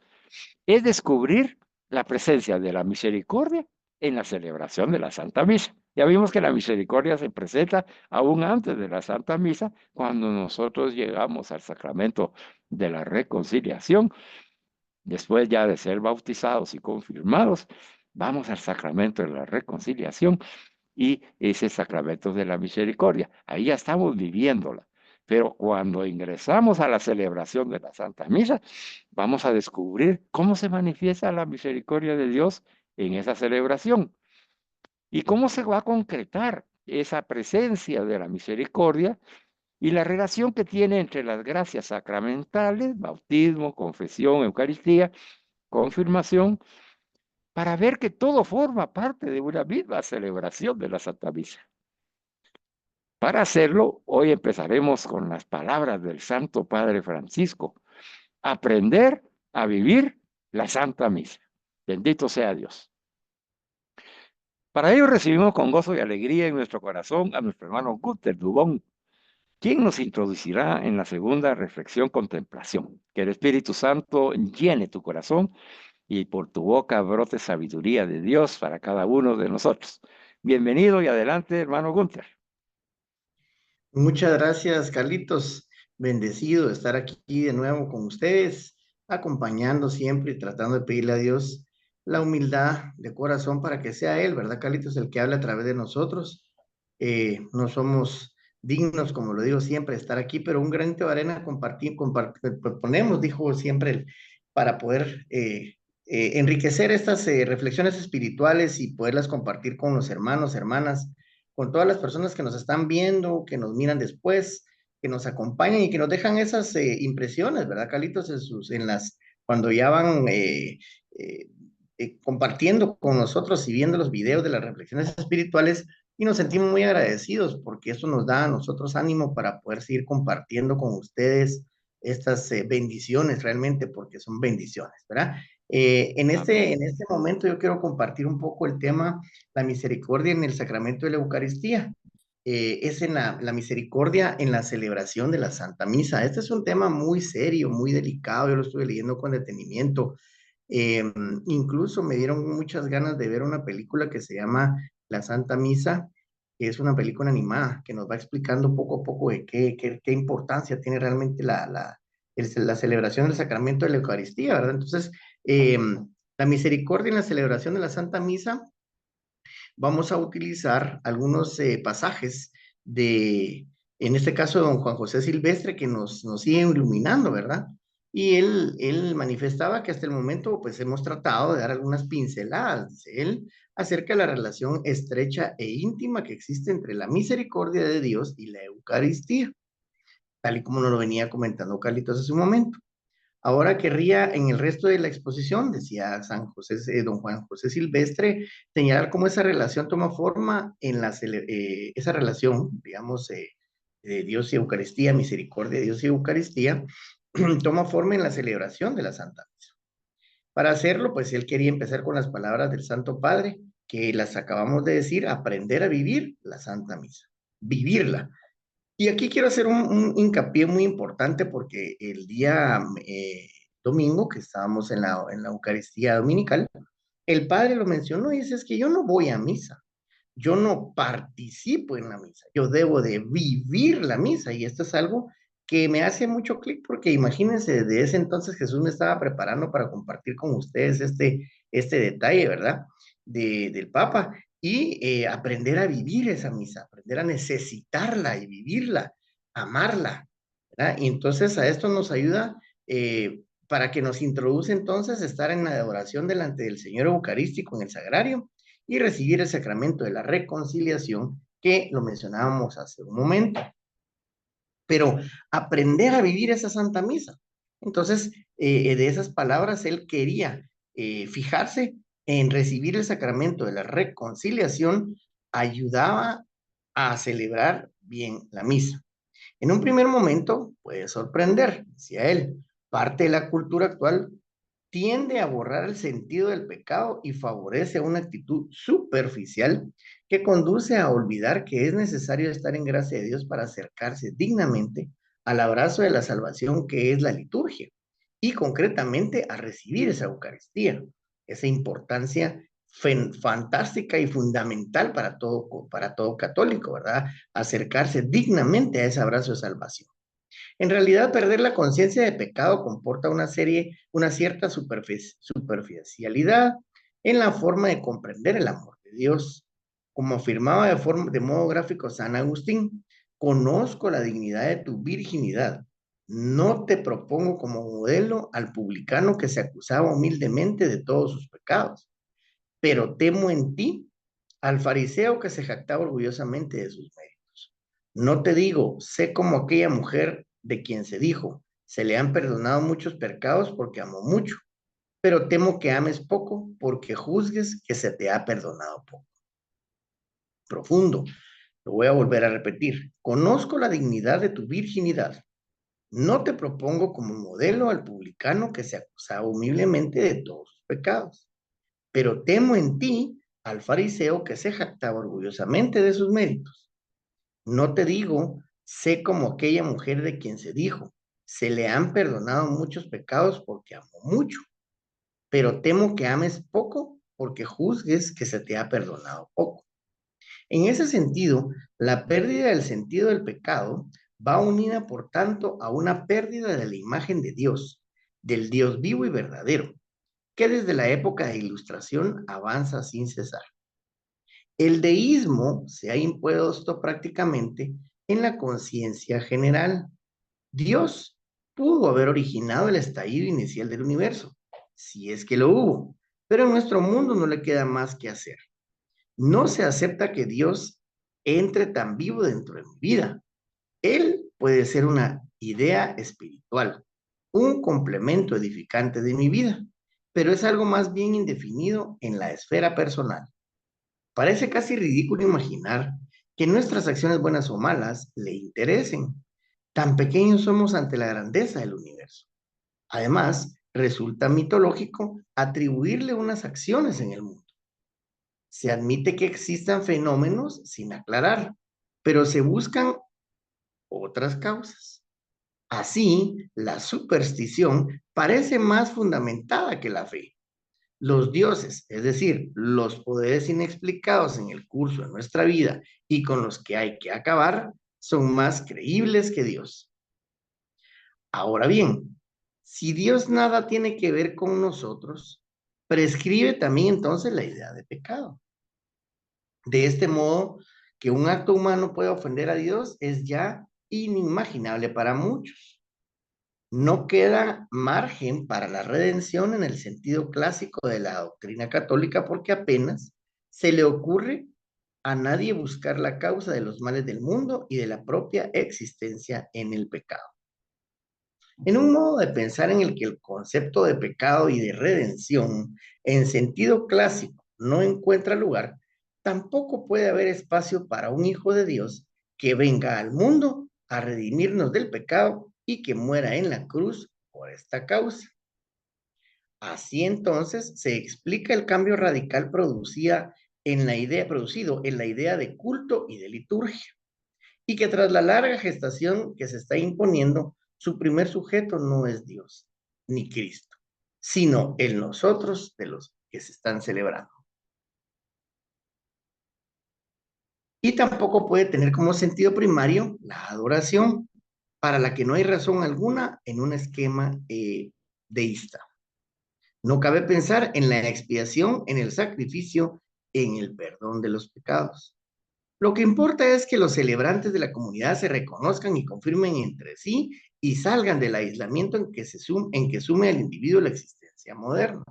es descubrir la presencia de la misericordia en la celebración de la Santa Misa. Ya vimos que la misericordia se presenta aún antes de la Santa Misa, cuando nosotros llegamos al sacramento de la reconciliación. Después ya de ser bautizados y confirmados, vamos al sacramento de la reconciliación y ese sacramento de la misericordia. Ahí ya estamos viviéndola. Pero cuando ingresamos a la celebración de la Santa Misa, vamos a descubrir cómo se manifiesta la misericordia de Dios en esa celebración y cómo se va a concretar esa presencia de la misericordia y la relación que tiene entre las gracias sacramentales, bautismo, confesión, Eucaristía, confirmación, para ver que todo forma parte de una misma celebración de la Santa Misa. Para hacerlo, hoy empezaremos con las palabras del Santo Padre Francisco. Aprender a vivir la Santa Misa. Bendito sea Dios. Para ello recibimos con gozo y alegría en nuestro corazón a nuestro hermano Guter Dubón, quien nos introducirá en la segunda reflexión contemplación. Que el Espíritu Santo llene tu corazón y por tu boca brote sabiduría de Dios para cada uno de nosotros. Bienvenido y adelante, hermano Gunther. Muchas gracias, Carlitos. Bendecido de estar aquí de nuevo con ustedes, acompañando siempre y tratando de pedirle a Dios la humildad de corazón para que sea Él, ¿verdad, Carlitos? El que habla a través de nosotros. No somos dignos, como lo digo siempre, de estar aquí, pero un granito de arena ponemos, dijo siempre, para poder enriquecer estas reflexiones espirituales y poderlas compartir con los hermanos, hermanas, con todas las personas que nos están viendo, que nos miran después, que nos acompañan y que nos dejan esas impresiones, ¿verdad, Carlitos? Cuando ya van compartiendo con nosotros y viendo los videos de las reflexiones espirituales, y nos sentimos muy agradecidos porque eso nos da a nosotros ánimo para poder seguir compartiendo con ustedes estas bendiciones realmente, porque son bendiciones, ¿verdad? En este momento yo quiero compartir un poco el tema, la misericordia en el sacramento de la Eucaristía. Es en la misericordia en la celebración de la Santa Misa. Este es un tema muy serio, muy delicado, yo lo estuve leyendo con detenimiento. Eh, Incluso me dieron muchas ganas de ver una película que se llama la Santa Misa, que es una película animada que nos va explicando poco a poco de qué importancia tiene realmente la celebración del sacramento de la Eucaristía, ¿verdad? Entonces, la misericordia en la celebración de la Santa Misa, vamos a utilizar algunos pasajes en este caso, don Juan José Silvestre, que nos sigue iluminando, ¿verdad? Y él manifestaba que hasta el momento, pues hemos tratado de dar algunas pinceladas, dice él, acerca de la relación estrecha e íntima que existe entre la misericordia de Dios y la Eucaristía, tal y como nos lo venía comentando Carlitos hace un momento. Ahora querría en el resto de la exposición, decía don Juan José Silvestre, señalar cómo esa relación toma forma en esa relación, digamos, de Dios y Eucaristía, misericordia de Dios y Eucaristía, toma forma en la celebración de la Santa Misa. Para hacerlo, pues él quería empezar con las palabras del Santo Padre, que las acabamos de decir, aprender a vivir la Santa Misa, vivirla. Y aquí quiero hacer un hincapié muy importante porque el día domingo que estábamos en la Eucaristía Dominical, el padre lo mencionó y dice, es que yo no voy a misa, yo no participo en la misa, yo debo de vivir la misa y esto es algo que me hace mucho clic porque imagínense, desde ese entonces Jesús me estaba preparando para compartir con ustedes este detalle, ¿verdad? Del Papa y aprender a vivir esa misa, aprender a necesitarla y vivirla, amarla, ¿verdad? Y entonces a esto nos ayuda para que nos introduce entonces estar en la adoración delante del Señor Eucarístico en el sagrario y recibir el sacramento de la reconciliación que lo mencionábamos hace un momento. Pero aprender a vivir esa Santa Misa. Entonces, de esas palabras, él quería fijarse en recibir el sacramento de la reconciliación, ayudaba a celebrar bien la misa. En un primer momento puede sorprender, decía él, parte de la cultura actual tiende a borrar el sentido del pecado y favorece una actitud superficial que conduce a olvidar que es necesario estar en gracia de Dios para acercarse dignamente al abrazo de la salvación que es la liturgia y concretamente a recibir esa Eucaristía, esa importancia fantástica y fundamental para todo católico, ¿verdad? Acercarse dignamente a ese abrazo de salvación. En realidad, perder la conciencia de pecado comporta una cierta superficialidad en la forma de comprender el amor de Dios. Como afirmaba de modo gráfico San Agustín, conozco la dignidad de tu virginidad. No te propongo como modelo al publicano que se acusaba humildemente de todos sus pecados, pero temo en ti al fariseo que se jactaba orgullosamente de sus méritos. No te digo, sé como aquella mujer de quien se dijo, se le han perdonado muchos pecados porque amó mucho, pero temo que ames poco porque juzgues que se te ha perdonado poco. Profundo, lo voy a volver a repetir. Conozco la dignidad de tu virginidad. No te propongo como modelo al publicano que se acusaba humildemente de todos sus pecados, pero temo en ti al fariseo que se jactaba orgullosamente de sus méritos. No te digo, sé como aquella mujer de quien se dijo, se le han perdonado muchos pecados porque amó mucho, pero temo que ames poco porque juzgues que se te ha perdonado poco. En ese sentido, la pérdida del sentido del pecado va unida, por tanto, a una pérdida de la imagen de Dios, del Dios vivo y verdadero, que desde la época de Ilustración avanza sin cesar. El deísmo se ha impuesto prácticamente en la conciencia general. Dios pudo haber originado el estallido inicial del universo, si es que lo hubo, pero en nuestro mundo no le queda más que hacer. No se acepta que Dios entre tan vivo dentro de mi vida. Él puede ser una idea espiritual, un complemento edificante de mi vida, pero es algo más bien indefinido en la esfera personal. Parece casi ridículo imaginar que nuestras acciones buenas o malas le interesen. Tan pequeños somos ante la grandeza del universo. Además, resulta mitológico atribuirle unas acciones en el mundo. Se admite que existan fenómenos sin aclarar, pero se buscan otras causas. Así, la superstición parece más fundamentada que la fe. Los dioses, es decir, los poderes inexplicados en el curso de nuestra vida y con los que hay que acabar, son más creíbles que Dios. Ahora bien, si Dios nada tiene que ver con nosotros, prescribe también entonces la idea de pecado. De este modo, que un acto humano pueda ofender a Dios es ya inimaginable para muchos. No queda margen para la redención en el sentido clásico de la doctrina católica porque apenas se le ocurre a nadie buscar la causa de los males del mundo y de la propia existencia en el pecado. En un modo de pensar en el que el concepto de pecado y de redención en sentido clásico no encuentra lugar, tampoco puede haber espacio para un hijo de Dios que venga al mundo a redimirnos del pecado y que muera en la cruz por esta causa. Así entonces se explica el cambio radical producido en la idea de culto y de liturgia, y que tras la larga gestación que se está imponiendo, su primer sujeto no es Dios ni Cristo, sino el nosotros de los que se están celebrando. Y tampoco puede tener como sentido primario la adoración, para la que no hay razón alguna en un esquema deísta. No cabe pensar en la expiación, en el sacrificio, en el perdón de los pecados. Lo que importa es que los celebrantes de la comunidad se reconozcan y confirmen entre sí y salgan del aislamiento en que sume al individuo la existencia moderna.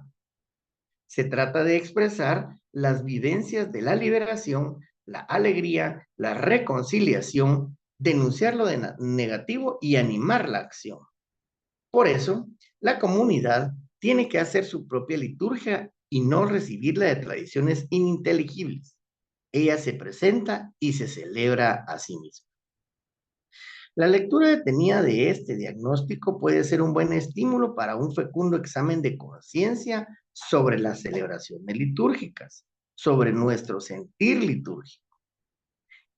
Se trata de expresar las vivencias de la liberación, la alegría, la reconciliación, denunciar lo negativo y animar la acción. Por eso, la comunidad tiene que hacer su propia liturgia y no recibirla de tradiciones ininteligibles. Ella se presenta y se celebra a sí misma. La lectura detenida de este diagnóstico puede ser un buen estímulo para un fecundo examen de conciencia sobre las celebraciones litúrgicas, sobre nuestro sentir litúrgico.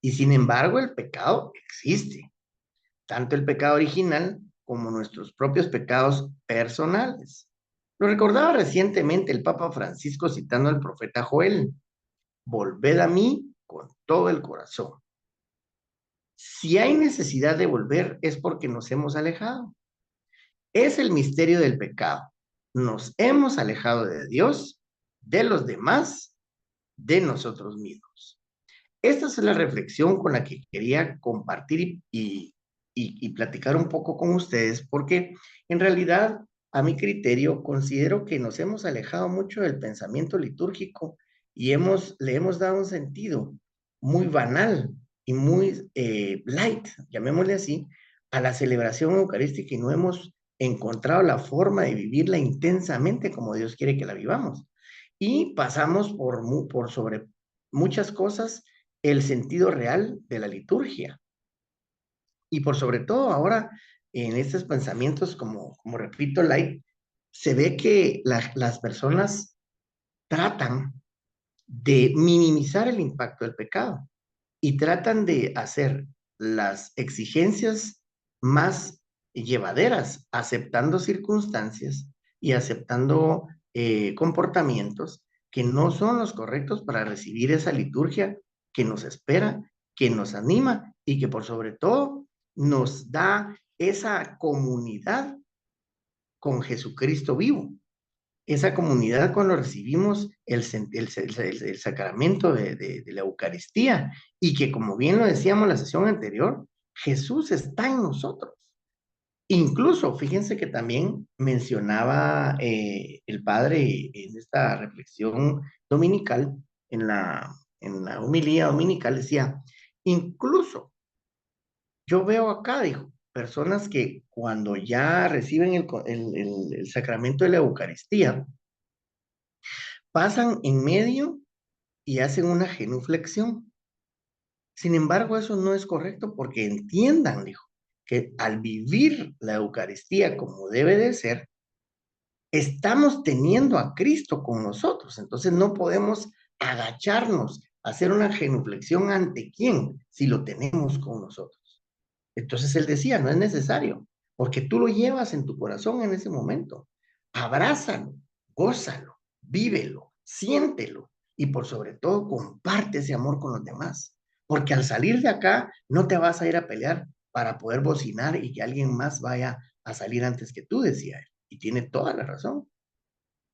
Y sin embargo, el pecado existe, tanto el pecado original como nuestros propios pecados personales. Lo recordaba recientemente el Papa Francisco citando al profeta Joel: volved a mí con todo el corazón. Si hay necesidad de volver es porque nos hemos alejado. Es el misterio del pecado. Nos hemos alejado de Dios, de los demás, de nosotros mismos. Esta es la reflexión con la que quería compartir y platicar un poco con ustedes, porque en realidad, a mi criterio, considero que nos hemos alejado mucho del pensamiento litúrgico y le hemos dado un sentido muy banal y muy light, llamémosle así, a la celebración eucarística y no hemos encontrado la forma de vivirla intensamente como Dios quiere que la vivamos. Y pasamos por sobre muchas cosas el sentido real de la liturgia. Y por sobre todo ahora, en estos pensamientos, como repito, light, se ve que las personas tratan de minimizar el impacto del pecado y tratan de hacer las exigencias más llevaderas, aceptando circunstancias y aceptando comportamientos que no son los correctos para recibir esa liturgia que nos espera, que nos anima y que por sobre todo nos da esa comunidad con Jesucristo vivo. Esa comunidad cuando recibimos el sacramento de la Eucaristía y que, como bien lo decíamos en la sesión anterior, Jesús está en nosotros. Incluso, fíjense que también mencionaba el padre en esta reflexión dominical, en la homilía dominical, decía, incluso yo veo acá, dijo, personas que cuando ya reciben el sacramento de la Eucaristía, pasan en medio y hacen una genuflexión. Sin embargo, eso no es correcto porque entiendan, dijo, que al vivir la Eucaristía como debe de ser, estamos teniendo a Cristo con nosotros. Entonces no podemos agacharnos, hacer una genuflexión ante quién si lo tenemos con nosotros. Entonces él decía, no es necesario, porque tú lo llevas en tu corazón en ese momento. Abrázalo, gózalo, vívelo, siéntelo y por sobre todo comparte ese amor con los demás. Porque al salir de acá no te vas a ir a pelear para poder bocinar y que alguien más vaya a salir antes que tú, decía él. Y tiene toda la razón.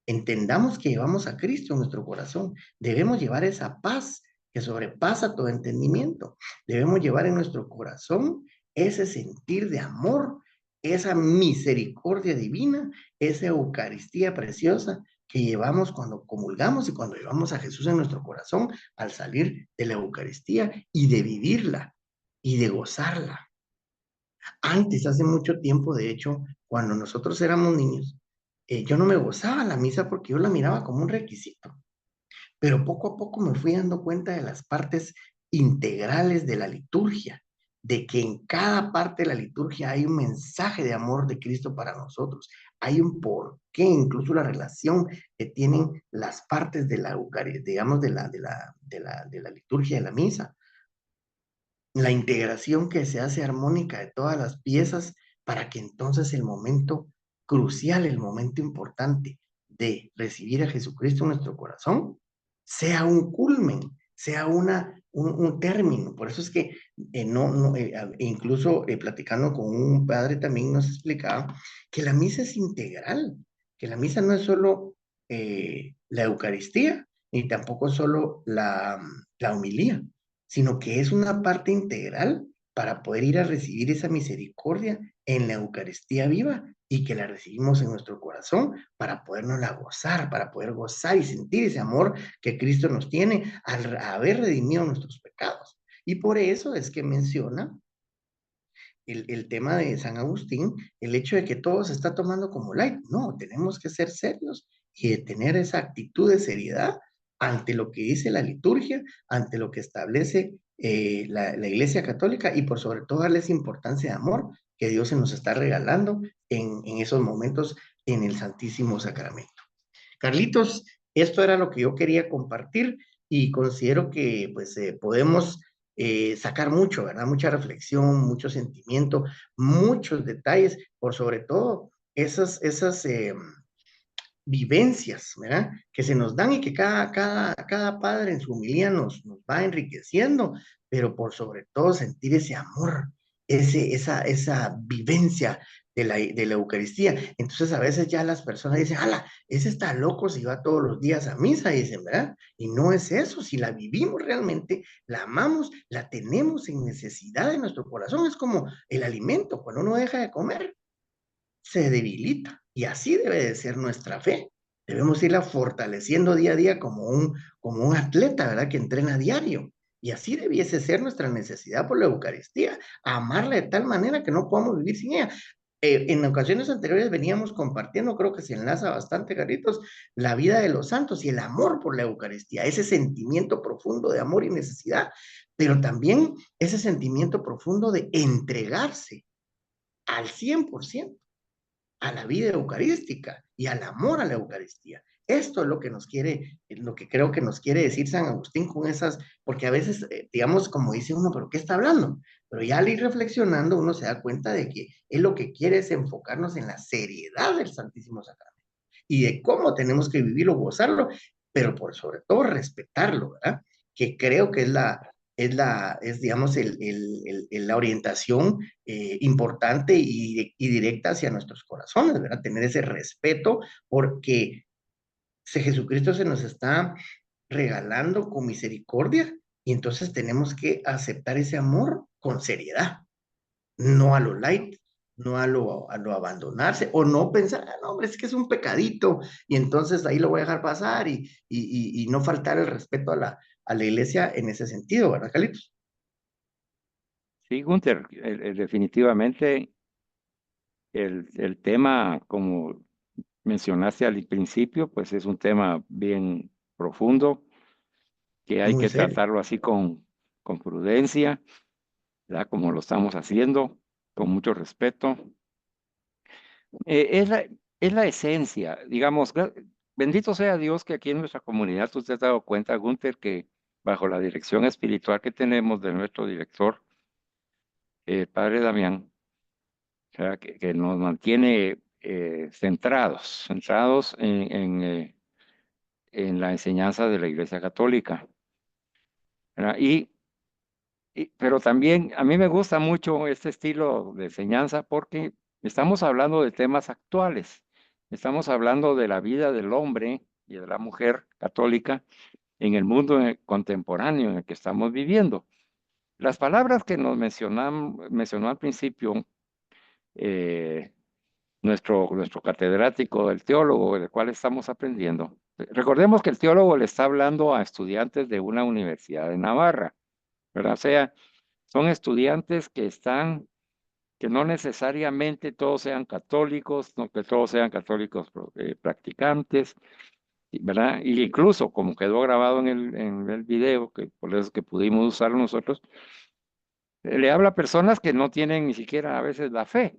Entendamos que llevamos a Cristo en nuestro corazón. Debemos llevar esa paz que sobrepasa todo entendimiento. Debemos llevar en nuestro corazón ese sentir de amor, esa misericordia divina, esa Eucaristía preciosa que llevamos cuando comulgamos y cuando llevamos a Jesús en nuestro corazón al salir de la Eucaristía y de vivirla y de gozarla. Antes, hace mucho tiempo, de hecho, cuando nosotros éramos niños, yo no me gozaba la misa porque yo la miraba como un requisito, pero poco a poco me fui dando cuenta de las partes integrales de la liturgia, de que en cada parte de la liturgia hay un mensaje de amor de Cristo para nosotros, hay un porqué, incluso la relación que tienen las partes de la Eucaristía, digamos, de la liturgia de la misa, la integración que se hace armónica de todas las piezas para que entonces el momento crucial, el momento importante de recibir a Jesucristo en nuestro corazón, sea un culmen, sea un término. Por eso es que incluso platicando con un padre también nos explicaba que la misa es integral, que la misa no es solo la Eucaristía, ni tampoco solo la homilía, sino que es una parte integral para poder ir a recibir esa misericordia en la Eucaristía viva y que la recibimos en nuestro corazón para podernosla gozar, para poder gozar y sentir ese amor que Cristo nos tiene al haber redimido nuestros pecados. Y por eso es que menciona el tema de San Agustín, el hecho de que todo se está tomando como light. No, tenemos que ser serios y de tener esa actitud de seriedad ante lo que dice la liturgia, ante lo que establece la Iglesia Católica y por sobre todo darles importancia de amor que Dios se nos está regalando en esos momentos en el Santísimo Sacramento. Carlitos, esto era lo que yo quería compartir y considero que pues podemos sacar mucho, ¿verdad? Mucha reflexión, mucho sentimiento, muchos detalles, por sobre todo esas vivencias, ¿verdad? Que se nos dan y que cada padre en su humildad nos va enriqueciendo, pero por sobre todo sentir ese amor, esa vivencia de la Eucaristía. Entonces a veces ya las personas dicen, ala, ese está loco si va todos los días a misa, dicen, ¿verdad? Y no es eso, si la vivimos realmente, la amamos, la tenemos en necesidad de nuestro corazón, es como el alimento, cuando uno deja de comer, se debilita. Y así debe de ser nuestra fe. Debemos irla fortaleciendo día a día como un atleta, ¿verdad? Que entrena a diario. Y así debiese ser nuestra necesidad por la Eucaristía, amarla de tal manera que no podamos vivir sin ella. En ocasiones anteriores veníamos compartiendo, creo que se enlaza bastante, Carlitos, la vida de los santos y el amor por la Eucaristía, ese sentimiento profundo de amor y necesidad, pero también ese sentimiento profundo de entregarse al 100% a la vida eucarística y al amor a la Eucaristía. Esto es lo que nos quiere, lo que creo que nos quiere decir San Agustín con esas, porque a veces, digamos, como dice uno, pero ¿qué está hablando? Pero ya al ir reflexionando, uno se da cuenta de que él lo que quiere es enfocarnos en la seriedad del Santísimo Sacramento y de cómo tenemos que vivirlo, gozarlo, pero por sobre todo respetarlo, ¿verdad? Que creo que es digamos, la orientación importante y directa hacia nuestros corazones, ¿verdad? Tener ese respeto porque Jesucristo se nos está regalando con misericordia y entonces tenemos que aceptar ese amor con seriedad, no a lo light, no a lo abandonarse o no pensar, ah, no, hombre, es que es un pecadito y entonces ahí lo voy a dejar pasar y no faltar el respeto a la iglesia en ese sentido, ¿verdad, Carlitos? Sí, Gunther, definitivamente el tema, como mencionaste al principio, pues es un tema bien profundo que hay Muy que serio. tratarlo así con prudencia, ¿verdad? Como lo estamos haciendo, con mucho respeto. Es la esencia, digamos, bendito sea Dios que aquí en nuestra comunidad tú te has dado cuenta, Gunther, que bajo la dirección espiritual que tenemos de nuestro director, Padre Damián, o sea, que nos mantiene centrados en la enseñanza de la Iglesia Católica, ¿verdad? Pero también a mí me gusta mucho este estilo de enseñanza porque estamos hablando de temas actuales. Estamos hablando de la vida del hombre y de la mujer católica en el mundo contemporáneo en el que estamos viviendo. Las palabras que nos mencionó al principio eh, nuestro catedrático, el teólogo, del cual estamos aprendiendo. Recordemos que el teólogo le está hablando a estudiantes de una universidad de Navarra, ¿verdad? O sea, son estudiantes que no necesariamente todos sean católicos, no que todos sean católicos practicantes, ¿verdad? Y incluso, como quedó grabado en el video, que por eso que pudimos usarlo nosotros, le habla a personas que no tienen ni siquiera a veces la fe,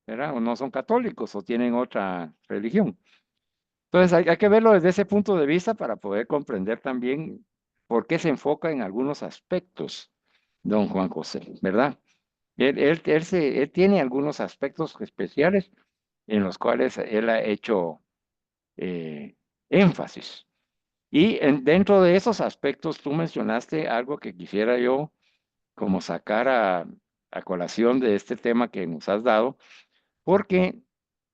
¿verdad? O no son católicos o tienen otra religión. Entonces hay que verlo desde ese punto de vista para poder comprender también por qué se enfoca en algunos aspectos don Juan José, ¿verdad? Él tiene algunos aspectos especiales en los cuales él ha hecho énfasis. Y dentro de esos aspectos tú mencionaste algo que quisiera yo como sacar a colación de este tema que nos has dado, porque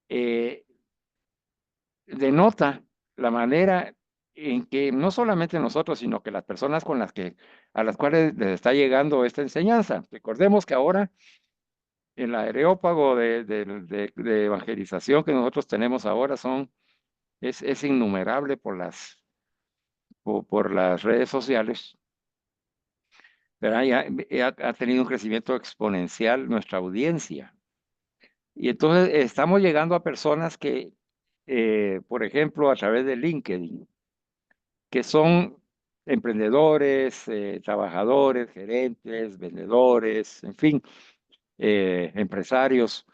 eh, denota la manera en que no solamente nosotros, sino que las personas a las cuales les está llegando esta enseñanza. Recordemos que ahora el areópago de evangelización que nosotros tenemos ahora es innumerable por las redes sociales, ¿verdad? Ha tenido un crecimiento exponencial nuestra audiencia. Y entonces estamos llegando a personas que, por ejemplo, a través de LinkedIn, que son emprendedores, trabajadores, gerentes, vendedores, en fin, empresarios,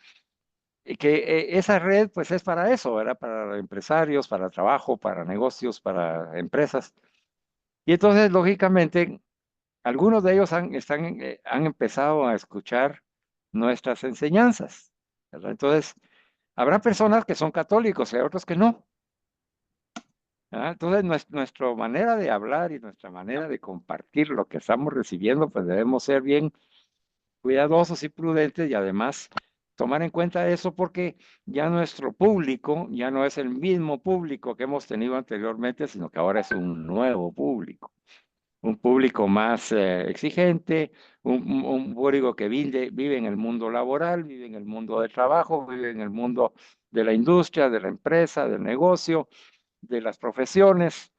y que esa red pues es para eso, ¿verdad? Para empresarios, para trabajo, para negocios, para empresas. Y entonces, lógicamente, algunos de ellos han empezado a escuchar nuestras enseñanzas, ¿verdad? Entonces, habrá personas que son católicos y hay otros que no. ¿Verdad? Entonces, nuestra manera de hablar y nuestra manera de compartir lo que estamos recibiendo, pues debemos ser bien cuidadosos y prudentes y además tomar en cuenta eso porque ya nuestro público ya no es el mismo público que hemos tenido anteriormente, sino que ahora es un nuevo público. Un público más exigente, un público que vive en el mundo laboral, vive en el mundo del trabajo, vive en el mundo de la industria, de la empresa, del negocio, de las profesiones,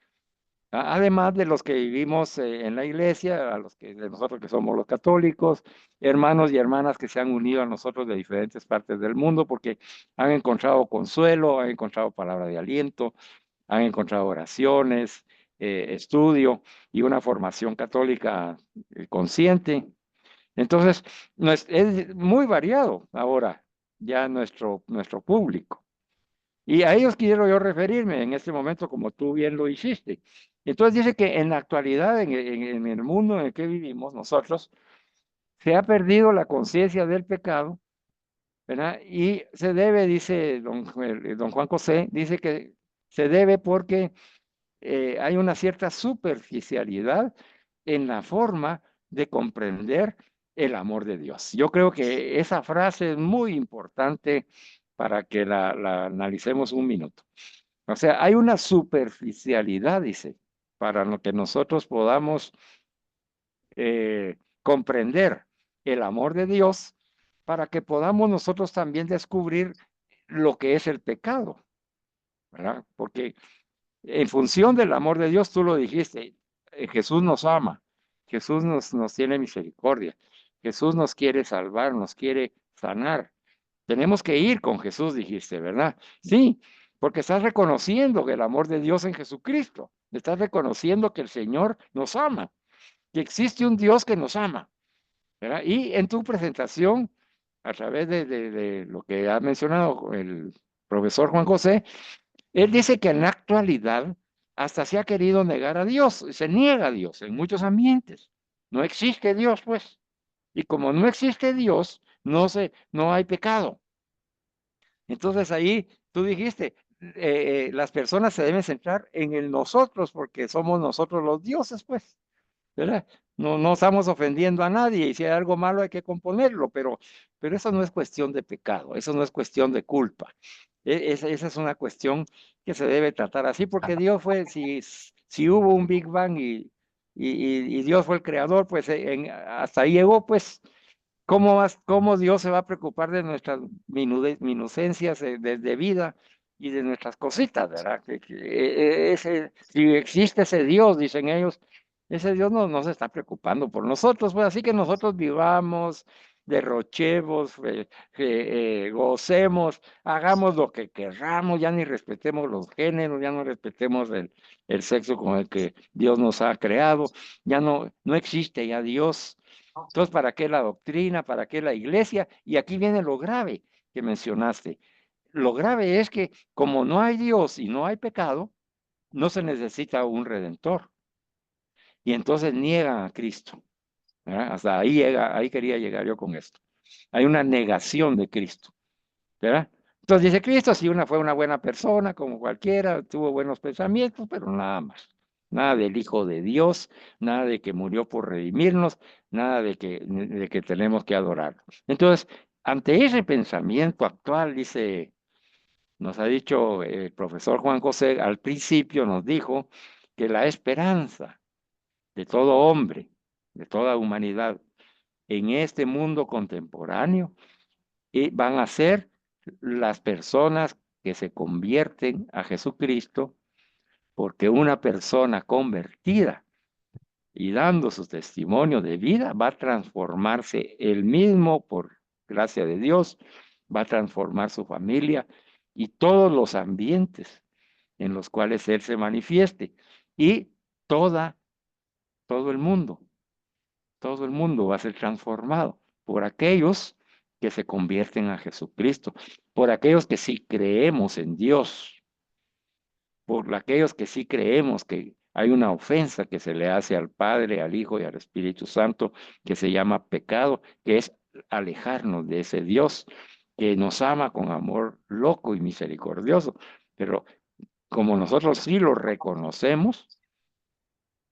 además de los que vivimos en la iglesia, de nosotros que somos los católicos, hermanos y hermanas que se han unido a nosotros de diferentes partes del mundo porque han encontrado consuelo, han encontrado palabra de aliento, han encontrado oraciones, estudio y una formación católica consciente. Entonces, es muy variado ahora ya nuestro público. Y a ellos quiero yo referirme en este momento, como tú bien lo hiciste. Entonces dice que en la actualidad, en el mundo en el que vivimos nosotros, se ha perdido la conciencia del pecado, ¿verdad? Y se debe, dice don Juan José, dice que se debe porque hay una cierta superficialidad en la forma de comprender el amor de Dios. Yo creo que esa frase es muy importante para que la analicemos un minuto. O sea, hay una superficialidad, dice, para lo que nosotros podamos comprender el amor de Dios, para que podamos nosotros también descubrir lo que es el pecado, ¿verdad? Porque en función del amor de Dios, tú lo dijiste, Jesús nos ama, Jesús nos tiene misericordia, Jesús nos quiere salvar, nos quiere sanar. Tenemos que ir con Jesús, dijiste, ¿verdad? Sí, porque estás reconociendo el amor de Dios en Jesucristo, estás reconociendo que el Señor nos ama, que existe un Dios que nos ama, ¿verdad? Y en tu presentación, a través de lo que ha mencionado el profesor Juan José, él dice que en la actualidad hasta se ha querido negar a Dios, se niega a Dios en muchos ambientes. No existe Dios, pues. Y como no existe Dios, no hay pecado. Entonces ahí tú dijiste, las personas se deben centrar en el nosotros, porque somos nosotros los dioses, pues, ¿verdad? No, no estamos ofendiendo a nadie y si hay algo malo hay que componerlo, pero eso no es cuestión de pecado, eso no es cuestión de culpa. Esa es una cuestión que se debe tratar así, porque Dios fue, si hubo un Big Bang y Dios fue el creador, pues hasta ahí llegó, pues. ¿Cómo Dios se va a preocupar de nuestras minucencias de vida y de nuestras cositas, ¿verdad? Si existe ese Dios, dicen ellos, ese Dios no se está preocupando por nosotros, pues así que nosotros vivamos, derrochemos, gocemos, hagamos lo que querramos, ya ni respetemos los géneros, ya no respetemos el sexo con el que Dios nos ha creado, ya no existe ya Dios. Entonces, ¿para qué la doctrina? ¿Para qué la iglesia? Y aquí viene lo grave que mencionaste. Lo grave es que como no hay Dios y no hay pecado, no se necesita un redentor. Y entonces niegan a Cristo. ¿Verdad? Hasta ahí quería llegar yo con esto. Hay una negación de Cristo. ¿Verdad? Entonces dice Cristo, si fue una buena persona, como cualquiera, tuvo buenos pensamientos, pero nada más. Nada del Hijo de Dios, nada de que murió por redimirnos, nada de que tenemos que adorarlo. Entonces, ante ese pensamiento actual, nos ha dicho el profesor Juan José, al principio nos dijo que la esperanza de todo hombre, de toda humanidad, en este mundo contemporáneo, y van a ser las personas que se convierten a Jesucristo, porque una persona convertida y dando su testimonio de vida va a transformarse él mismo por gracia de Dios, va a transformar su familia y todos los ambientes en los cuales él se manifieste y toda todo el mundo, todo el mundo va a ser transformado por aquellos que se convierten a Jesucristo, por aquellos que sí creemos en Dios, por aquellos que sí creemos que hay una ofensa que se le hace al Padre, al Hijo y al Espíritu Santo, que se llama pecado, que es alejarnos de ese Dios que nos ama con amor loco y misericordioso. Pero como nosotros sí lo reconocemos,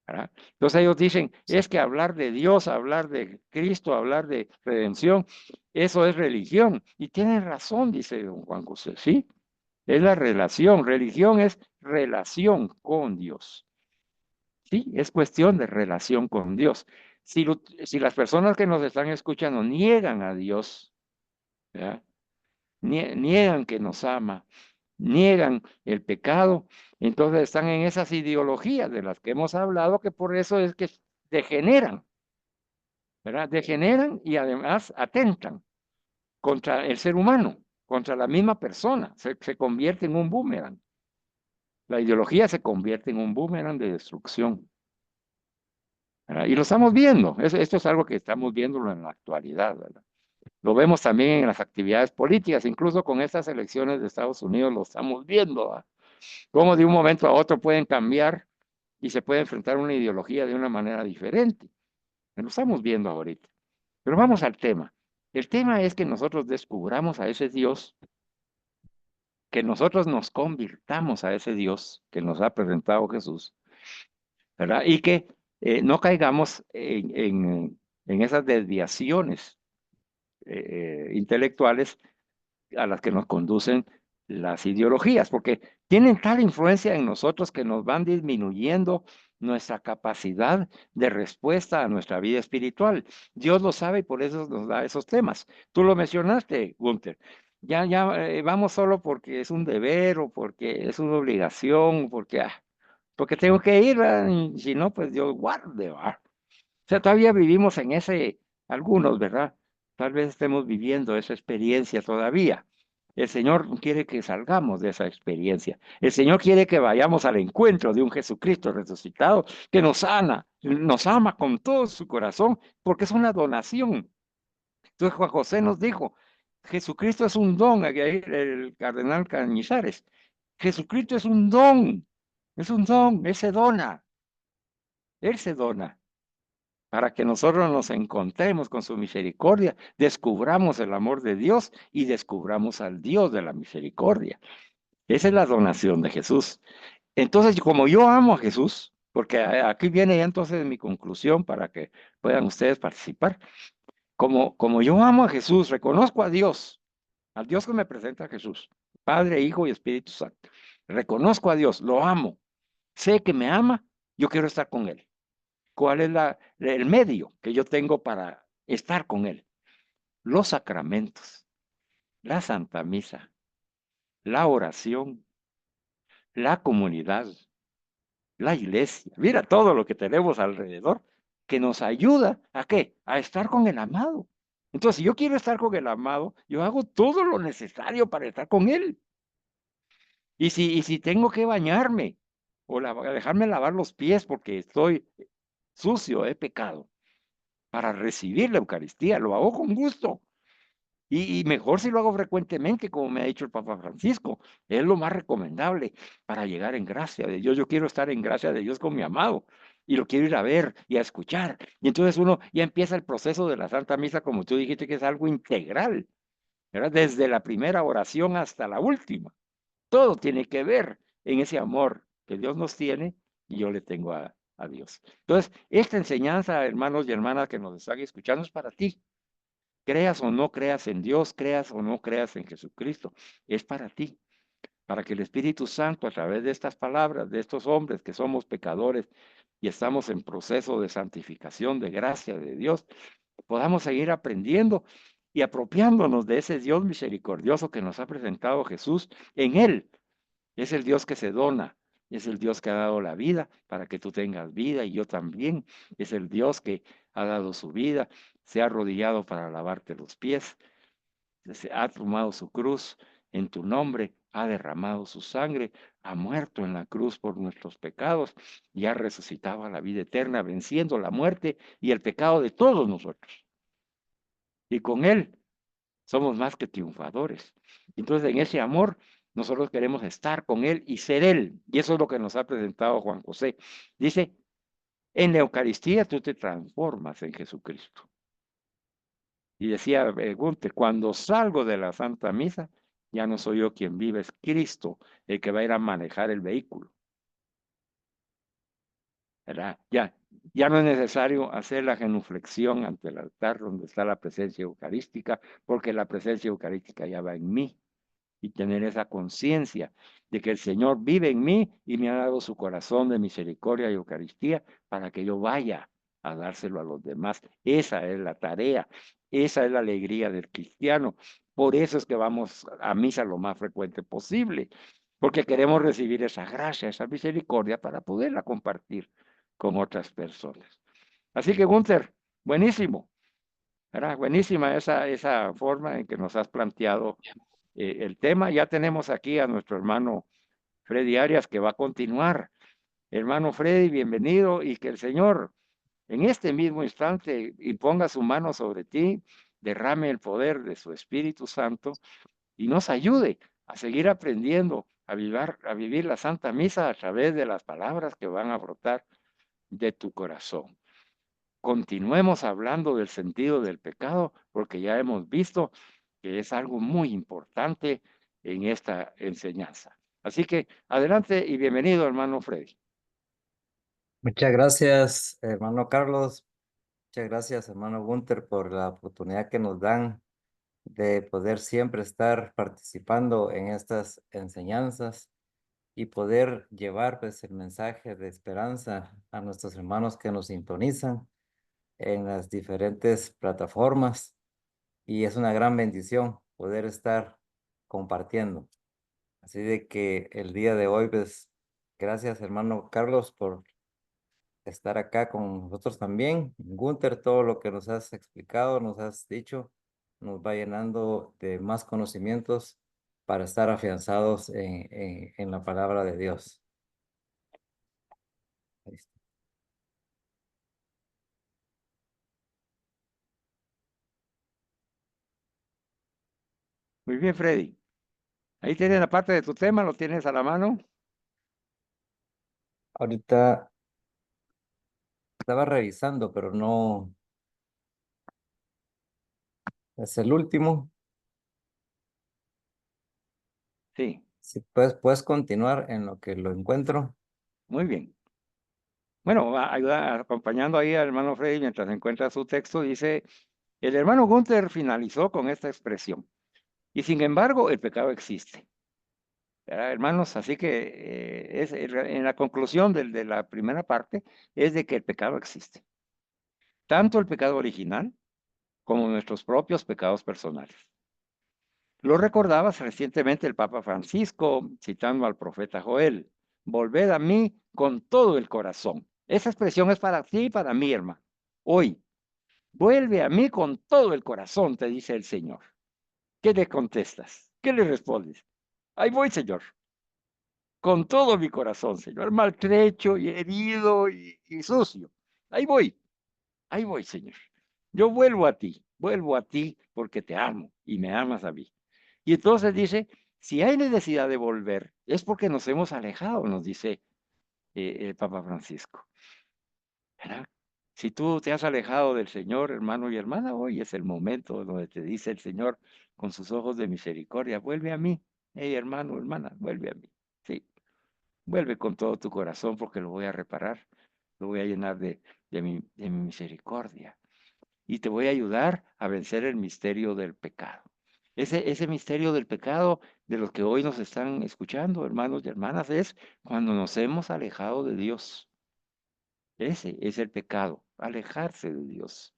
¿verdad? Entonces ellos dicen, es que hablar de Dios, hablar de Cristo, hablar de redención, eso es religión. Y tienen razón, dice don Juan José, sí, es la relación. Religión es relación con Dios. Sí, es cuestión de relación con Dios. Si las personas que nos están escuchando niegan a Dios, ¿verdad? Niegan que nos ama, niegan el pecado, entonces están en esas ideologías de las que hemos hablado, que por eso es que degeneran, ¿verdad? Degeneran y además atentan contra el ser humano, contra la misma persona, se convierte en un boomerang. La ideología se convierte en un boomerang de destrucción, ¿verdad? Y lo estamos viendo, esto es algo que estamos viéndolo en la actualidad, ¿verdad? Lo vemos también en las actividades políticas, incluso con estas elecciones de Estados Unidos lo estamos viendo, ¿verdad? Cómo de un momento a otro pueden cambiar y se puede enfrentar una ideología de una manera diferente. Lo estamos viendo ahorita. Pero vamos al tema. El tema es que nosotros descubramos a ese Dios, que nosotros nos convirtamos a ese Dios que nos ha presentado Jesús, ¿verdad? Y que no caigamos en esas desviaciones intelectuales a las que nos conducen las ideologías, porque tienen tal influencia en nosotros que nos van disminuyendo nuestra capacidad de respuesta a nuestra vida espiritual. Dios lo sabe y por eso nos da esos temas. Tú lo mencionaste, Gunther. Ya vamos solo porque es un deber o porque es una obligación, porque tengo que ir, ¿verdad? Y si no, pues Dios guarde, ¿verdad? O sea, todavía vivimos en algunos, ¿verdad? Tal vez estemos viviendo esa experiencia todavía. El Señor quiere que salgamos de esa experiencia. El Señor quiere que vayamos al encuentro de un Jesucristo resucitado que nos sana, nos ama con todo su corazón, porque es una donación. Entonces Juan José nos dijo, Jesucristo es un don, aquí hay el cardenal Cañizares. Jesucristo es un don, Él se dona para que nosotros nos encontremos con su misericordia, descubramos el amor de Dios y descubramos al Dios de la misericordia. Esa es la donación de Jesús. Entonces, como yo amo a Jesús, porque aquí viene ya entonces mi conclusión para que puedan ustedes participar. Como yo amo a Jesús, reconozco a Dios, al Dios que me presenta a Jesús, Padre, Hijo y Espíritu Santo. Reconozco a Dios, lo amo, sé que me ama, yo quiero estar con Él. ¿Cuál es el medio que yo tengo para estar con Él? Los sacramentos, la Santa Misa, la oración, la comunidad, la iglesia. Mira todo lo que tenemos alrededor que nos ayuda a qué? A estar con el amado. Entonces, si yo quiero estar con el amado, yo hago todo lo necesario para estar con él. Y si tengo que bañarme o dejarme lavar los pies porque estoy sucio, he pecado, para recibir la Eucaristía, lo hago con gusto. Y mejor si lo hago frecuentemente, como me ha dicho el Papa Francisco, es lo más recomendable para llegar en gracia de Dios. Yo quiero estar en gracia de Dios con mi amado y lo quiero ir a ver y a escuchar. Y entonces uno ya empieza el proceso de la Santa Misa, como tú dijiste, que es algo integral, ¿verdad? Desde la primera oración hasta la última. Todo tiene que ver en ese amor que Dios nos tiene y yo le tengo a Dios. Entonces, esta enseñanza, hermanos y hermanas que nos están escuchando, es para ti. Creas o no creas en Dios, creas o no creas en Jesucristo, es para ti, para que el Espíritu Santo, a través de estas palabras, de estos hombres que somos pecadores y estamos en proceso de santificación, de gracia de Dios, podamos seguir aprendiendo y apropiándonos de ese Dios misericordioso que nos ha presentado Jesús. En Él es el Dios que se dona, es el Dios que ha dado la vida para que tú tengas vida y yo también. Es el Dios que ha dado su vida, se ha arrodillado para lavarte los pies, se ha tomado su cruz en tu nombre, ha derramado su sangre, ha muerto en la cruz por nuestros pecados y ha resucitado a la vida eterna, venciendo la muerte y el pecado de todos nosotros. Y con Él somos más que triunfadores. Entonces, en ese amor, nosotros queremos estar con Él y ser Él. Y eso es lo que nos ha presentado Juan José. Dice, en la Eucaristía tú te transformas en Jesucristo. Y decía Gunther, cuando salgo de la Santa Misa, ya no soy yo quien vive, es Cristo el que va a ir a manejar el vehículo. ¿Verdad? Ya no es necesario hacer la genuflexión ante el altar donde está la presencia eucarística, porque la presencia eucarística ya va en mí. Y tener esa conciencia de que el Señor vive en mí y me ha dado su corazón de misericordia y Eucaristía para que yo vaya a dárselo a los demás. Esa es la tarea, esa es la alegría del cristiano. Por eso es que vamos a misa lo más frecuente posible, porque queremos recibir esa gracia, esa misericordia para poderla compartir con otras personas. Así que, Gunther, buenísimo. ¿Verdad? Buenísima esa forma en que nos has planteado el tema. Ya tenemos aquí a nuestro hermano Freddy Arias que va a continuar. Hermano Freddy, bienvenido y que el Señor en este mismo instante imponga su mano sobre ti, derrame el poder de su Espíritu Santo y nos ayude a seguir aprendiendo a vivir la Santa Misa a través de las palabras que van a brotar de tu corazón. Continuemos hablando del sentido del pecado, porque ya hemos visto que es algo muy importante en esta enseñanza. Así que adelante y bienvenido, hermano Freddy. Muchas gracias, hermano Carlos. Muchas gracias, hermano Gunther, por la oportunidad que nos dan de poder siempre estar participando en estas enseñanzas y poder llevar pues, el mensaje de esperanza a nuestros hermanos que nos sintonizan en las diferentes plataformas. Y es una gran bendición poder estar compartiendo. Así de que el día de hoy, pues, gracias, hermano Carlos, por estar acá con nosotros también. Gunther, todo lo que nos has explicado, nos has dicho, nos va llenando de más conocimientos para estar afianzados en la palabra de Dios. Ahí está. Muy bien, Freddy. Ahí tienes la parte de tu tema, lo tienes a la mano. Ahorita estaba revisando, pero no es el último. Sí. Si puedes continuar en lo que lo encuentro. Muy bien. Bueno, acompañando ahí al hermano Freddy mientras encuentra su texto, dice, el hermano Gunther finalizó con esta expresión, y sin embargo el pecado existe. ¿Verdad, hermanos? Así que en la conclusión de la primera parte es de que el pecado existe. Tanto el pecado original como nuestros propios pecados personales. Lo recordabas recientemente el Papa Francisco, citando al profeta Joel. Volved a mí con todo el corazón. Esa expresión es para ti y para mí, hermano. Hoy, vuelve a mí con todo el corazón, te dice el Señor. ¿Qué le contestas? ¿Qué le respondes? Ahí voy, Señor. Con todo mi corazón, Señor. Maltrecho y herido y sucio. Ahí voy, Señor. Yo vuelvo a ti porque te amo y me amas a mí. Y entonces dice, si hay necesidad de volver, es porque nos hemos alejado, nos dice el Papa Francisco. ¿Verdad? Si tú te has alejado del Señor, hermano y hermana, hoy es el momento donde te dice el Señor con sus ojos de misericordia, vuelve a mí. Hey, hermano, hermana, vuelve a mí. Sí, vuelve con todo tu corazón porque lo voy a reparar, lo voy a llenar de mi misericordia y te voy a ayudar a vencer el misterio del pecado. Ese misterio del pecado de los que hoy nos están escuchando, hermanos y hermanas, es cuando nos hemos alejado de Dios. Ese es el pecado, alejarse de Dios,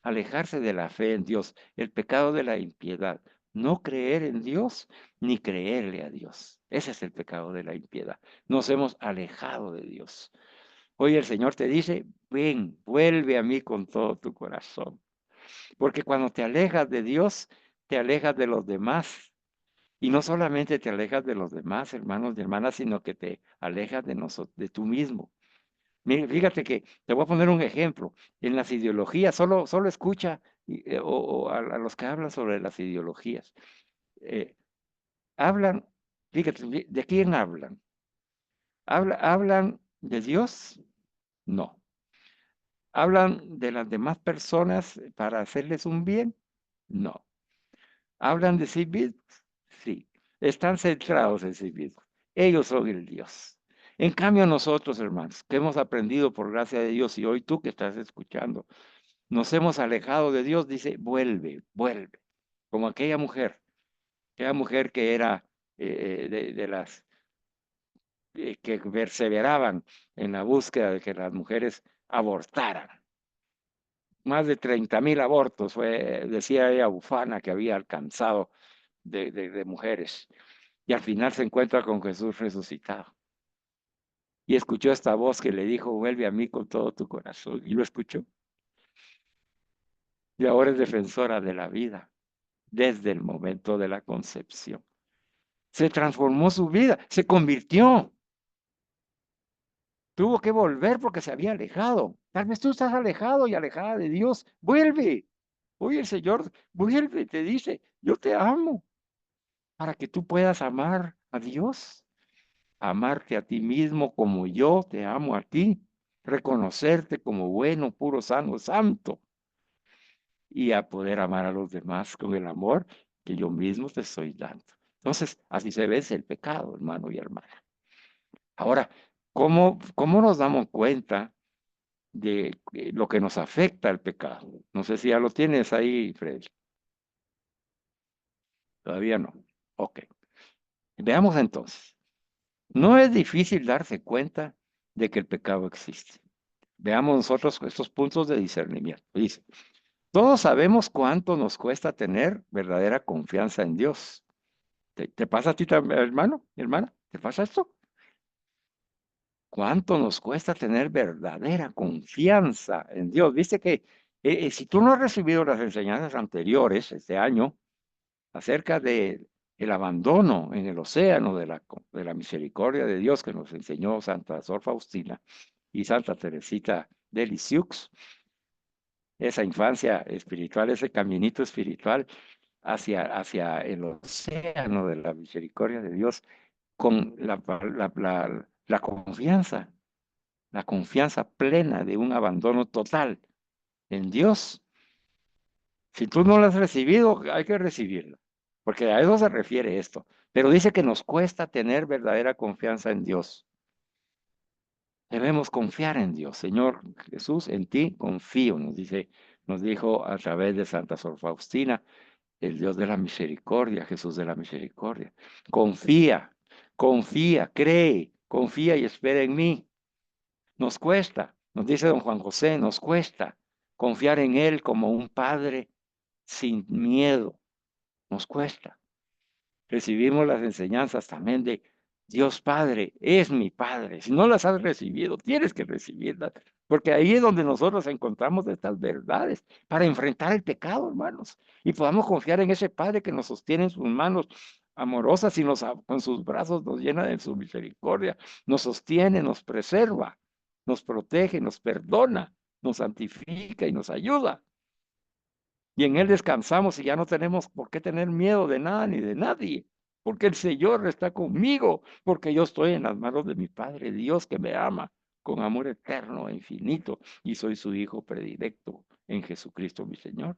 alejarse de la fe en Dios, el pecado de la impiedad, no creer en Dios ni creerle a Dios. Ese es el pecado de la impiedad. Nos hemos alejado de Dios. Hoy el Señor te dice, ven, vuelve a mí con todo tu corazón. Porque cuando te alejas de Dios, te alejas de los demás. Y no solamente te alejas de los demás, hermanos y hermanas, sino que te alejas de nosotros, de tú mismo. Mire, fíjate que te voy a poner un ejemplo. En las ideologías, solo escucha a los que hablan sobre las ideologías. Eh, hablan, fíjate, ¿de quién hablan? ¿Hablan de Dios? No. ¿Hablan de las demás personas para hacerles un bien? No. ¿Hablan de sí mismos? Sí. Están centrados en sí mismos. Ellos son el Dios. En cambio, nosotros, hermanos, que hemos aprendido por gracia de Dios, y hoy tú que estás escuchando, nos hemos alejado de Dios, dice, vuelve, vuelve. Como aquella mujer que era de las que perseveraban en la búsqueda de que las mujeres abortaran. Más de 30,000 abortos fue, decía ella, ufana, que había alcanzado de mujeres. Y al final se encuentra con Jesús resucitado. Y escuchó esta voz que le dijo, vuelve a mí con todo tu corazón. Y lo escuchó. Y ahora es defensora de la vida desde el momento de la concepción. Se transformó su vida, se convirtió. Tuvo que volver porque se había alejado. Tal vez tú estás alejado y alejada de Dios. Vuelve. Hoy el Señor vuelve, te dice, yo te amo para que tú puedas amar a Dios, amarte a ti mismo como yo te amo a ti, reconocerte como bueno, puro, sano, santo y a poder amar a los demás con el amor que yo mismo te estoy dando. Entonces, así se vence el pecado, hermano y hermana. Ahora, ¿cómo nos damos cuenta de lo que nos afecta el pecado? No sé si ya lo tienes ahí, Freddy. Todavía no. Ok. Veamos entonces. No es difícil darse cuenta de que el pecado existe. Veamos nosotros estos puntos de discernimiento. Dice, todos sabemos cuánto nos cuesta tener verdadera confianza en Dios. ¿Te pasa a ti también, hermano, hermana? ¿Te pasa esto? ¿Cuánto nos cuesta tener verdadera confianza en Dios? Viste que si tú no has recibido las enseñanzas anteriores este año acerca de el abandono en el océano de la misericordia de Dios que nos enseñó Santa Sor Faustina y Santa Teresita de Lisieux, esa infancia espiritual, ese caminito espiritual hacia el océano de la misericordia de Dios con la confianza plena de un abandono total en Dios. Si tú no la has recibido, hay que recibirla, porque a eso se refiere esto. Pero dice que nos cuesta tener verdadera confianza en Dios. Debemos confiar en Dios. Señor Jesús, en ti confío, nos dijo a través de Santa Sor Faustina, el Dios de la misericordia, Jesús de la misericordia. Confía, confía, cree, confía y espera en mí. Nos cuesta, nos dice don Juan José, nos cuesta confiar en Él como un padre sin miedo. Nos cuesta. Recibimos las enseñanzas también de Dios Padre, es mi Padre. Si no las has recibido, tienes que recibirlas, porque ahí es donde nosotros encontramos estas verdades para enfrentar el pecado, hermanos, y podamos confiar en ese Padre que nos sostiene en sus manos amorosas y con sus brazos nos llena de su misericordia, nos sostiene, nos preserva, nos protege, nos perdona, nos santifica y nos ayuda. Y en Él descansamos y ya no tenemos por qué tener miedo de nada ni de nadie, porque el Señor está conmigo, porque yo estoy en las manos de mi Padre Dios que me ama con amor eterno e infinito y soy su Hijo predilecto en Jesucristo mi Señor.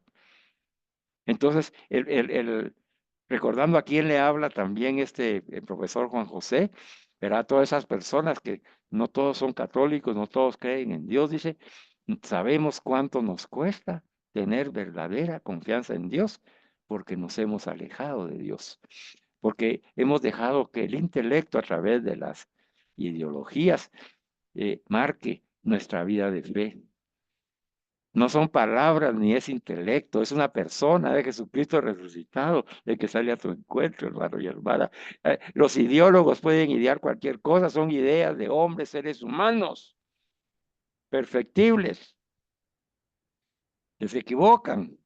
Entonces, recordando a quién le habla también el profesor Juan José, verá todas esas personas que no todos son católicos, no todos creen en Dios, dice, sabemos cuánto nos cuesta tener verdadera confianza en Dios, porque nos hemos alejado de Dios, porque hemos dejado que el intelecto a través de las ideologías marque nuestra vida de fe. No son palabras ni es intelecto, es una persona de Jesucristo resucitado el que sale a tu encuentro, hermano y hermana. Los ideólogos pueden idear cualquier cosa, son ideas de hombres, seres humanos, perfectibles, que se equivocan,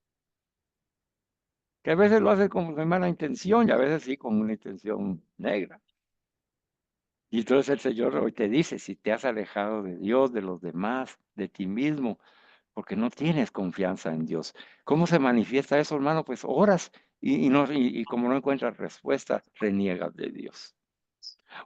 que a veces lo hacen con mala intención y a veces sí con una intención negra. Y entonces el Señor hoy te dice, si te has alejado de Dios, de los demás, de ti mismo, porque no tienes confianza en Dios. ¿Cómo se manifiesta eso, hermano? Pues oras y como no encuentras respuesta, reniegas de Dios.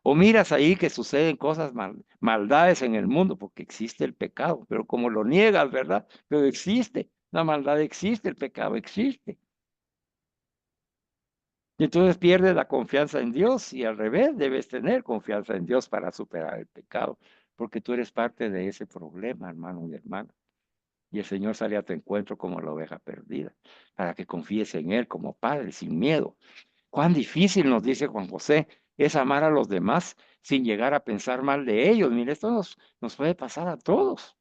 O miras ahí que suceden cosas maldades en el mundo, porque existe el pecado, pero como lo niegas, ¿verdad? Pero existe, la maldad existe, el pecado existe. Y entonces pierdes la confianza en Dios y al revés, debes tener confianza en Dios para superar el pecado, porque tú eres parte de ese problema, hermano y hermana. Y el Señor sale a tu encuentro como la oveja perdida, para que confíes en Él como Padre, sin miedo. Cuán difícil, nos dice Juan José, es amar a los demás sin llegar a pensar mal de ellos. Mire, esto nos puede pasar a todos.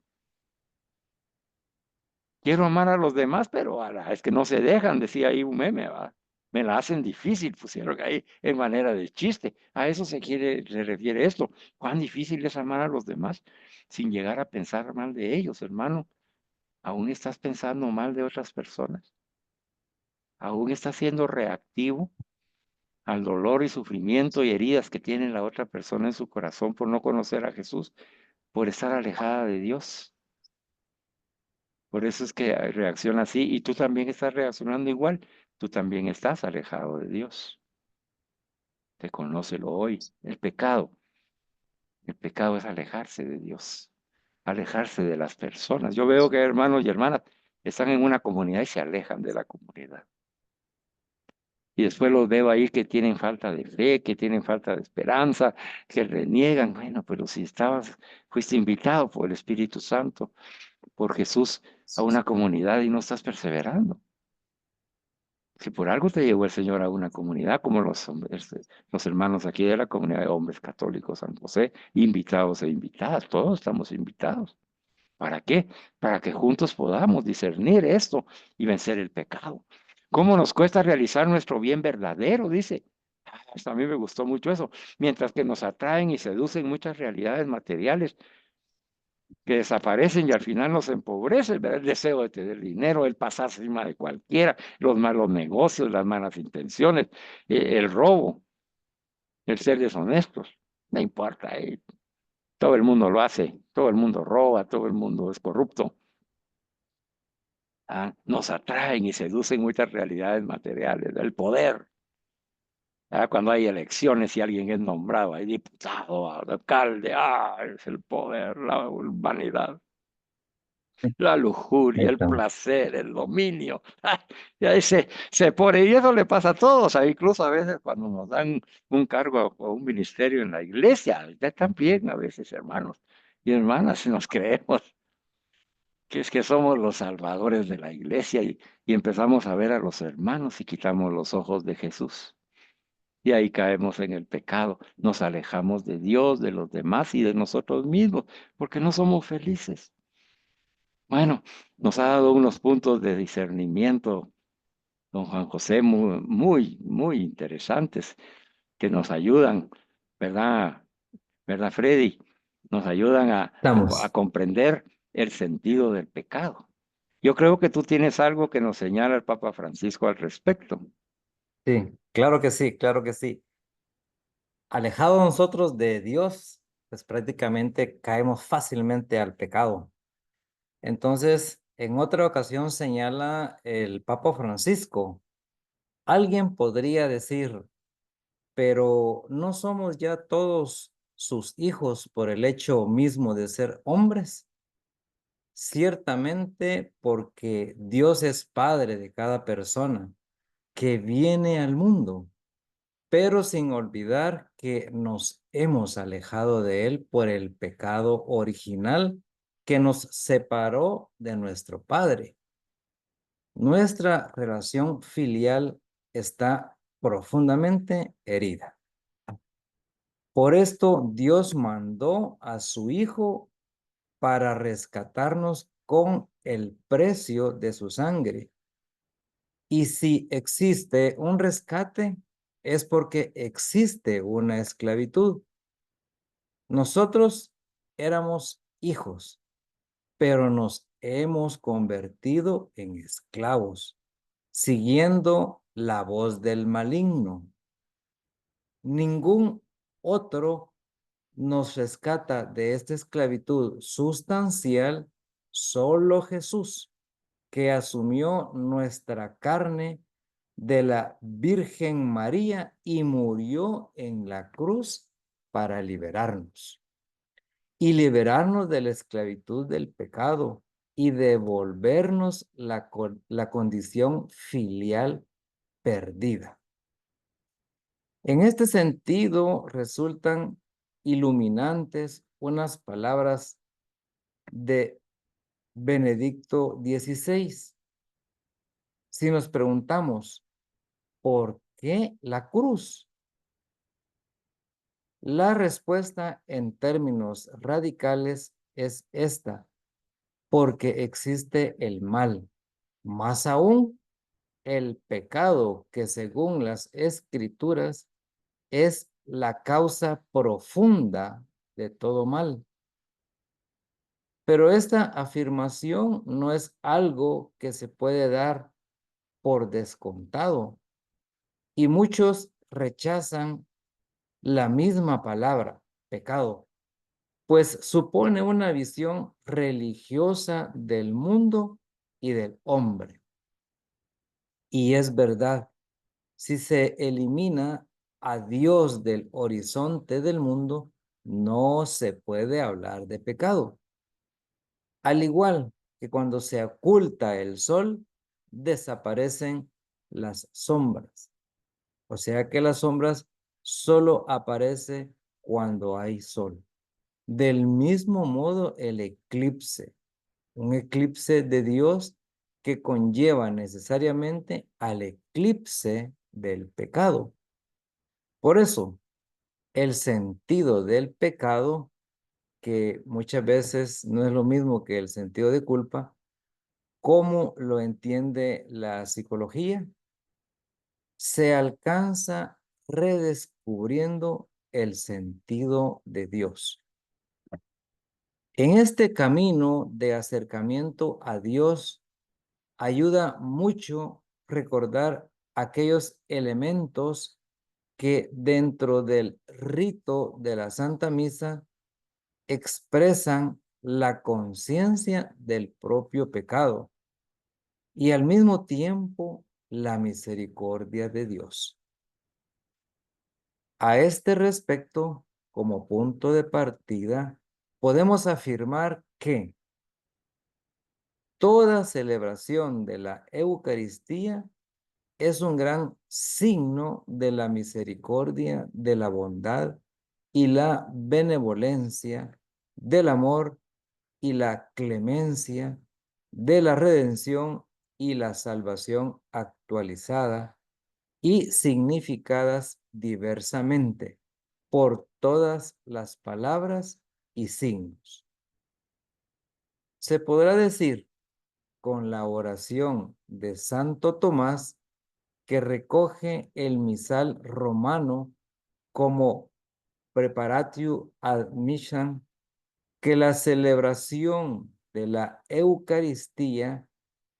Quiero amar a los demás, pero es que no se dejan, decía ahí un meme, ¿va? Me la hacen difícil, pusieron ahí en manera de chiste. A eso se refiere esto. Cuán difícil es amar a los demás sin llegar a pensar mal de ellos, hermano. ¿Aún estás pensando mal de otras personas? ¿Aún estás siendo reactivo al dolor y sufrimiento y heridas que tiene la otra persona en su corazón por no conocer a Jesús, por estar alejada de Dios? Por eso es que reacciona así y tú también estás reaccionando igual. Tú también estás alejado de Dios. Reconócelo hoy. El pecado es alejarse de Dios, alejarse de las personas. Yo veo que hermanos y hermanas están en una comunidad y se alejan de la comunidad. Y después los veo ahí que tienen falta de fe, que tienen falta de esperanza, que reniegan. Bueno, pero si fuiste invitado por el Espíritu Santo, por Jesús, a una comunidad y no estás perseverando. Si por algo te llevó el Señor a una comunidad, como los hermanos aquí de la comunidad de hombres católicos San José, invitados e invitadas, todos estamos invitados. ¿Para qué? Para que juntos podamos discernir esto y vencer el pecado. ¿Cómo nos cuesta realizar nuestro bien verdadero? Dice. A mí me gustó mucho eso. Mientras que nos atraen y seducen muchas realidades materiales que desaparecen y al final nos empobrecen, ¿verdad? El deseo de tener dinero, el pasar encima de cualquiera, los malos negocios, las malas intenciones, el robo, el ser deshonestos. No importa, todo el mundo lo hace, todo el mundo roba, todo el mundo es corrupto. Nos atraen y seducen muchas realidades materiales, el poder. Cuando hay elecciones y alguien es nombrado, hay diputado, alcalde, es el poder, la vanidad. la lujuria, Ahí el estamos. placer, el dominio. Y ahí se pone, y eso le pasa a todos, incluso a veces cuando nos dan un cargo o un ministerio en la iglesia, ya también a veces, hermanos y hermanas, nos creemos que es que somos los salvadores de la iglesia y empezamos a ver a los hermanos y quitamos los ojos de Jesús. Y ahí caemos en el pecado, nos alejamos de Dios, de los demás y de nosotros mismos, porque no somos felices. Bueno, nos ha dado unos puntos de discernimiento, don Juan José, muy, muy, muy interesantes, que nos ayudan, ¿verdad? ¿Verdad, Freddy? Nos ayudan a Estamos. comprender el sentido del pecado. Yo creo que tú tienes algo que nos señala el Papa Francisco al respecto. Sí, claro que sí, claro que sí. Alejados nosotros de Dios, pues prácticamente caemos fácilmente al pecado. Entonces, en otra ocasión señala el Papa Francisco, alguien podría decir, pero ¿no somos ya todos sus hijos por el hecho mismo de ser hombres? Ciertamente porque Dios es Padre de cada persona que viene al mundo, pero sin olvidar que nos hemos alejado de Él por el pecado original que nos separó de nuestro Padre. Nuestra relación filial está profundamente herida. Por esto Dios mandó a su Hijo para rescatarnos con el precio de su sangre. Y si existe un rescate, es porque existe una esclavitud. Nosotros éramos hijos, pero nos hemos convertido en esclavos, siguiendo la voz del maligno. Ningún otro nos rescata de esta esclavitud sustancial, solo Jesús, que asumió nuestra carne de la Virgen María y murió en la cruz para liberarnos y liberarnos de la esclavitud del pecado y devolvernos la condición filial perdida. En este sentido, resultan iluminantes unas palabras de Benedicto XVI. Si nos preguntamos, ¿por qué la cruz? La respuesta en términos radicales es esta: porque existe el mal, más aún el pecado, que según las escrituras es la causa profunda de todo mal. Pero esta afirmación no es algo que se puede dar por descontado y muchos rechazan la misma palabra, pecado, pues supone una visión religiosa del mundo y del hombre. Y es verdad, si se elimina a Dios del horizonte del mundo, no se puede hablar de pecado. Al igual que cuando se oculta el sol, desaparecen las sombras. O sea que las sombras solo aparecen cuando hay sol. Del mismo modo, el eclipse, un eclipse de Dios que conlleva necesariamente al eclipse del pecado. Por eso, el sentido del pecado, que muchas veces no es lo mismo que el sentido de culpa, ¿cómo lo entiende la psicología? Se alcanza redescubriendo el sentido de Dios. En este camino de acercamiento a Dios, ayuda mucho recordar aquellos elementos que dentro del rito de la Santa Misa expresan la conciencia del propio pecado y al mismo tiempo la misericordia de Dios. A este respecto, como punto de partida, podemos afirmar que toda celebración de la Eucaristía es un gran signo de la misericordia, de la bondad y la benevolencia, del amor y la clemencia, de la redención y la salvación actualizada y significadas diversamente por todas las palabras y signos. Se podrá decir con la oración de Santo Tomás, que recoge el misal romano como preparatio ad missam, que la celebración de la Eucaristía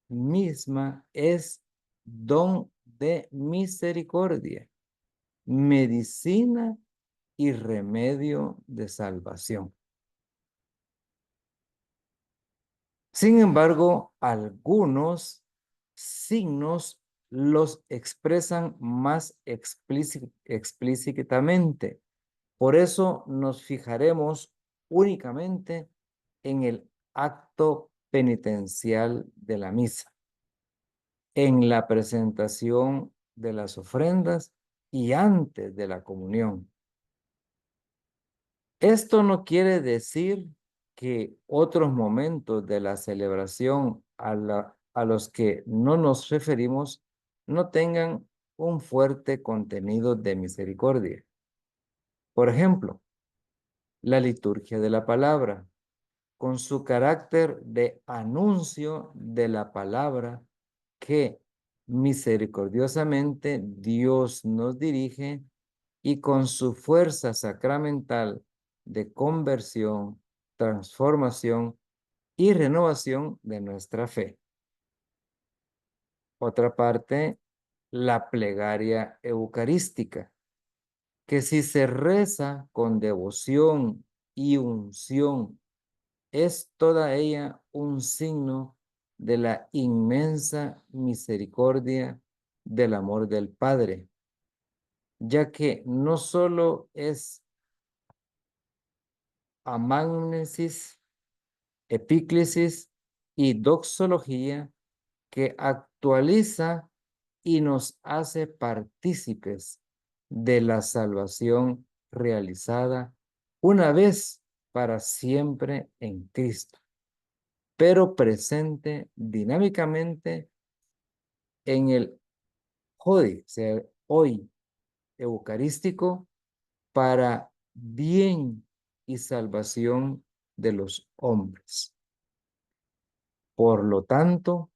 misma es don de misericordia, medicina y remedio de salvación. Sin embargo, algunos signos los expresan más explícitamente. Por eso nos fijaremos únicamente en el acto penitencial de la misa, en la presentación de las ofrendas y antes de la comunión. Esto no quiere decir que otros momentos de la celebración a los que no nos referimos no tengan un fuerte contenido de misericordia. Por ejemplo, la liturgia de la palabra, con su carácter de anuncio de la palabra que misericordiosamente Dios nos dirige, y con su fuerza sacramental de conversión, transformación y renovación de nuestra fe. Otra parte, la plegaria eucarística, que si se reza con devoción y unción, es toda ella un signo de la inmensa misericordia del amor del Padre, ya que no solo es amánesis, epíclesis y doxología que actualiza y nos hace partícipes de la salvación realizada una vez para siempre en Cristo, pero presente dinámicamente en el hoy, o sea, hoy eucarístico, para bien y salvación de los hombres. Por lo tanto,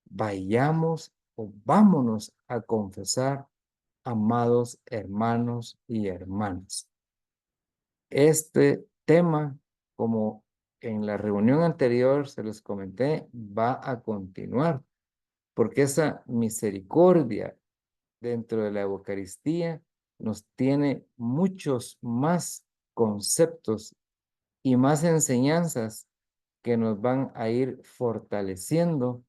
vayamos o vámonos a confesar, amados hermanos y hermanas. Este tema, como en la reunión anterior se los comenté, va a continuar, porque esa misericordia dentro de la Eucaristía nos tiene muchos más conceptos y más enseñanzas que nos van a ir fortaleciendo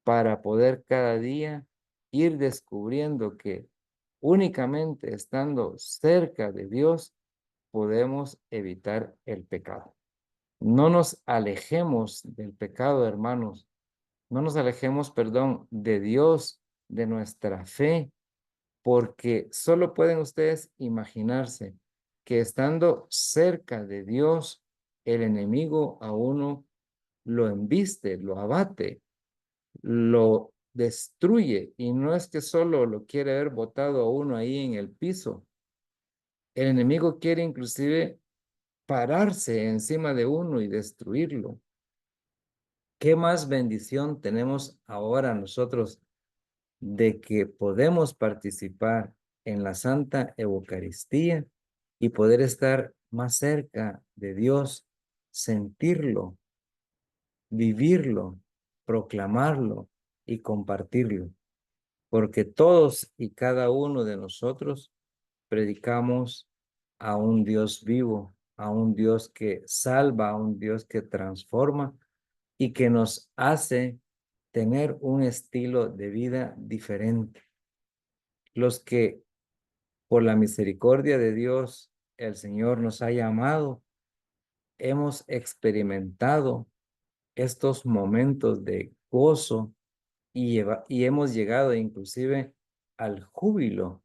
para poder cada día ir descubriendo que únicamente estando cerca de Dios podemos evitar el pecado. No nos alejemos del pecado, hermanos. No nos alejemos, perdón, de Dios, de nuestra fe, porque solo pueden ustedes imaginarse que estando cerca de Dios, el enemigo a uno lo embiste, lo abate, lo destruye, y no es que solo lo quiere ver botado a uno ahí en el piso. El enemigo quiere inclusive pararse encima de uno y destruirlo. ¿Qué más bendición tenemos ahora nosotros de que podemos participar en la Santa Eucaristía y poder estar más cerca de Dios, sentirlo, vivirlo, proclamarlo y compartirlo? Porque todos y cada uno de nosotros predicamos a un Dios vivo, a un Dios que salva, a un Dios que transforma y que nos hace tener un estilo de vida diferente. Los que por la misericordia de Dios el Señor nos ha llamado, hemos experimentado estos momentos de gozo y hemos llegado inclusive al júbilo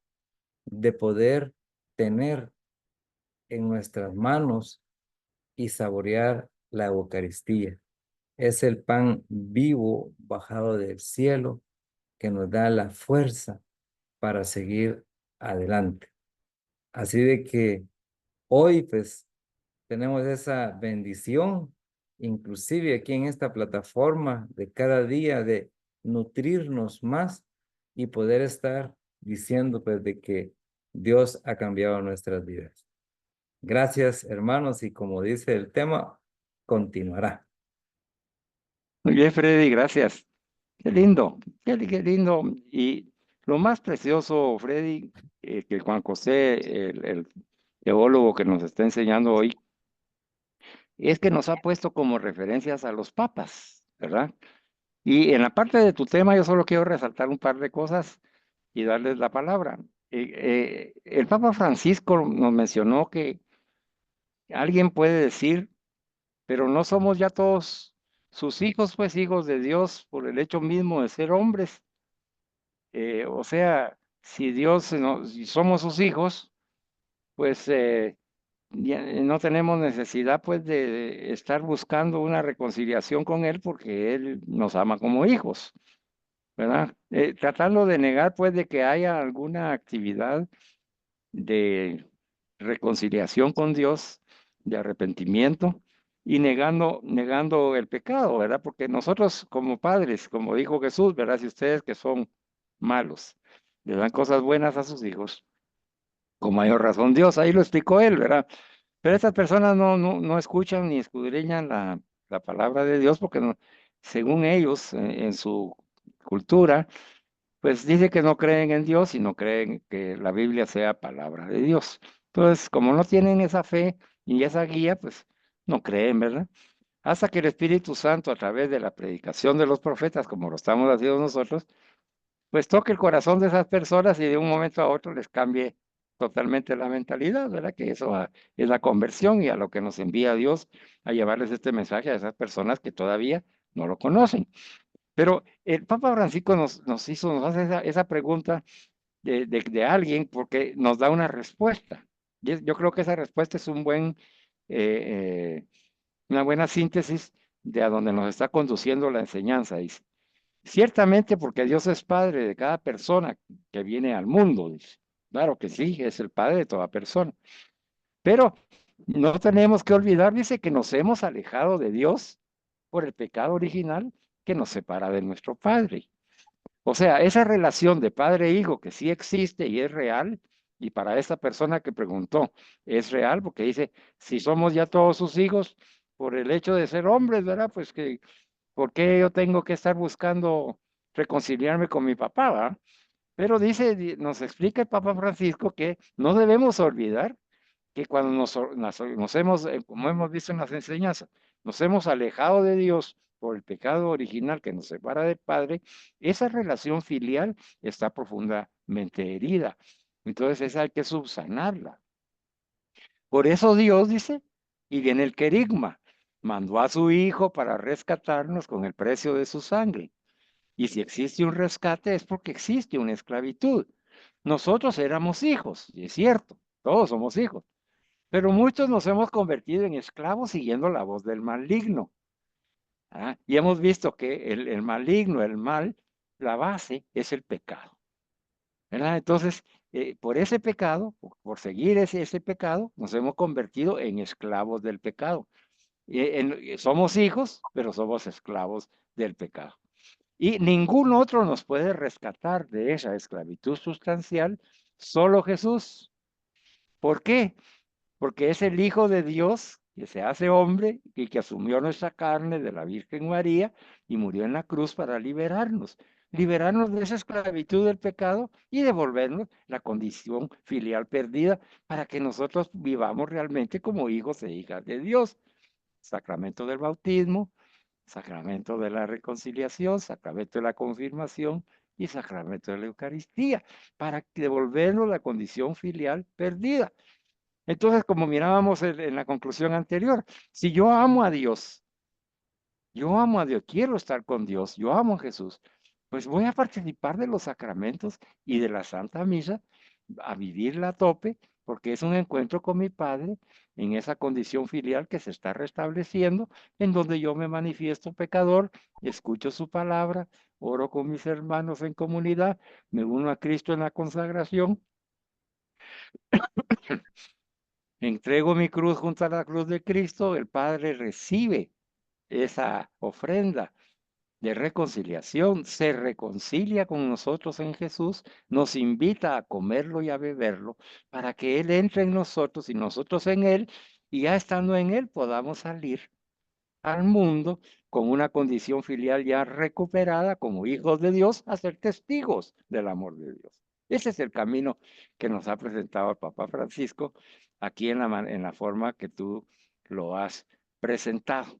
de poder tener en nuestras manos y saborear la Eucaristía. Es el pan vivo bajado del cielo que nos da la fuerza para seguir adelante. Así de que hoy pues tenemos esa bendición, inclusive aquí en esta plataforma de cada día de nutrirnos más y poder estar diciendo pues de que Dios ha cambiado nuestras vidas. Gracias, hermanos, y como dice el tema, continuará. Muy bien, Freddy, gracias. Qué lindo, qué lindo. Y lo más precioso, Freddy, que Juan José, el teólogo que nos está enseñando hoy, es que nos ha puesto como referencias a los papas, ¿verdad? Y en la parte de tu tema, yo solo quiero resaltar un par de cosas y darles la palabra. El Papa Francisco nos mencionó que alguien puede decir, pero no somos ya todos sus hijos, pues hijos de Dios por el hecho mismo de ser hombres. O sea, si Dios, si somos sus hijos, pues no tenemos necesidad pues de estar buscando una reconciliación con Él porque Él nos ama como hijos, ¿verdad? Tratando de negar pues de que haya alguna actividad de reconciliación con Dios, de arrepentimiento y negando el pecado, ¿verdad? Porque nosotros como padres, como dijo Jesús, ¿verdad? Si ustedes que son malos le dan cosas buenas a sus hijos, con mayor razón Dios, ahí lo explicó él, ¿verdad? Pero estas personas no escuchan ni escudriñan la palabra de Dios porque según ellos, en su cultura, pues dice que no creen en Dios y no creen que la Biblia sea palabra de Dios. Entonces, como no tienen esa fe y esa guía, pues no creen, ¿verdad? Hasta que el Espíritu Santo, a través de la predicación de los profetas, como lo estamos haciendo nosotros, pues toque el corazón de esas personas y de un momento a otro les cambie totalmente la mentalidad, ¿verdad? Que eso es la conversión y a lo que nos envía Dios a llevarles este mensaje a esas personas que todavía no lo conocen. Pero el Papa Francisco nos hace esa pregunta de alguien porque nos da una respuesta. Yo creo que esa respuesta es una buena síntesis de a donde nos está conduciendo la enseñanza. Dice, ciertamente porque Dios es Padre de cada persona que viene al mundo. Dice. Claro que sí, es el Padre de toda persona. Pero no tenemos que olvidar, dice, que nos hemos alejado de Dios por el pecado original que nos separa de nuestro Padre. O sea, esa relación de padre e hijo que sí existe y es real, y para esta persona que preguntó, es real porque dice, si somos ya todos sus hijos por el hecho de ser hombres, ¿verdad? Pues que, ¿por qué yo tengo que estar buscando reconciliarme con mi papá, ¿verdad? Pero dice, nos explica el Papa Francisco que no debemos olvidar que cuando nos hemos, como hemos visto en las enseñanzas, nos hemos alejado de Dios por el pecado original que nos separa del Padre, esa relación filial está profundamente herida. Entonces esa hay que subsanarla. Por eso Dios dice, y viene el querigma, mandó a su Hijo para rescatarnos con el precio de su sangre. Y si existe un rescate es porque existe una esclavitud. Nosotros éramos hijos, y es cierto, todos somos hijos, pero muchos nos hemos convertido en esclavos siguiendo la voz del maligno. ¿Ah? Y hemos visto que el maligno, el mal, la base es el pecado. ¿Verdad? Entonces, por ese pecado, por seguir ese pecado, nos hemos convertido en esclavos del pecado. Somos hijos, pero somos esclavos del pecado. Y ningún otro nos puede rescatar de esa esclavitud sustancial, solo Jesús. ¿Por qué? Porque es el Hijo de Dios que se hace hombre y que asumió nuestra carne de la Virgen María y murió en la cruz para liberarnos de esa esclavitud del pecado y devolvernos la condición filial perdida para que nosotros vivamos realmente como hijos e hijas de Dios. Sacramento del bautismo, sacramento de la reconciliación, sacramento de la confirmación y sacramento de la Eucaristía, para devolvernos la condición filial perdida. Entonces, como mirábamos en la conclusión anterior, si yo amo a Dios Yo amo a Dios, quiero estar con Dios, yo amo a Jesús, pues voy a participar de los sacramentos y de la Santa Misa, a vivirla a tope, porque es un encuentro con mi Padre en esa condición filial que se está restableciendo, en donde yo me manifiesto pecador, escucho su palabra, oro con mis hermanos en comunidad, me uno a Cristo en la consagración, entrego mi cruz junto a la cruz de Cristo, el Padre recibe esa ofrenda de reconciliación, se reconcilia con nosotros en Jesús, nos invita a comerlo y a beberlo para que Él entre en nosotros y nosotros en Él, y ya estando en Él podamos salir al mundo con una condición filial ya recuperada como hijos de Dios, a ser testigos del amor de Dios. Ese es el camino que nos ha presentado el Papa Francisco aquí en la forma que tú lo has presentado,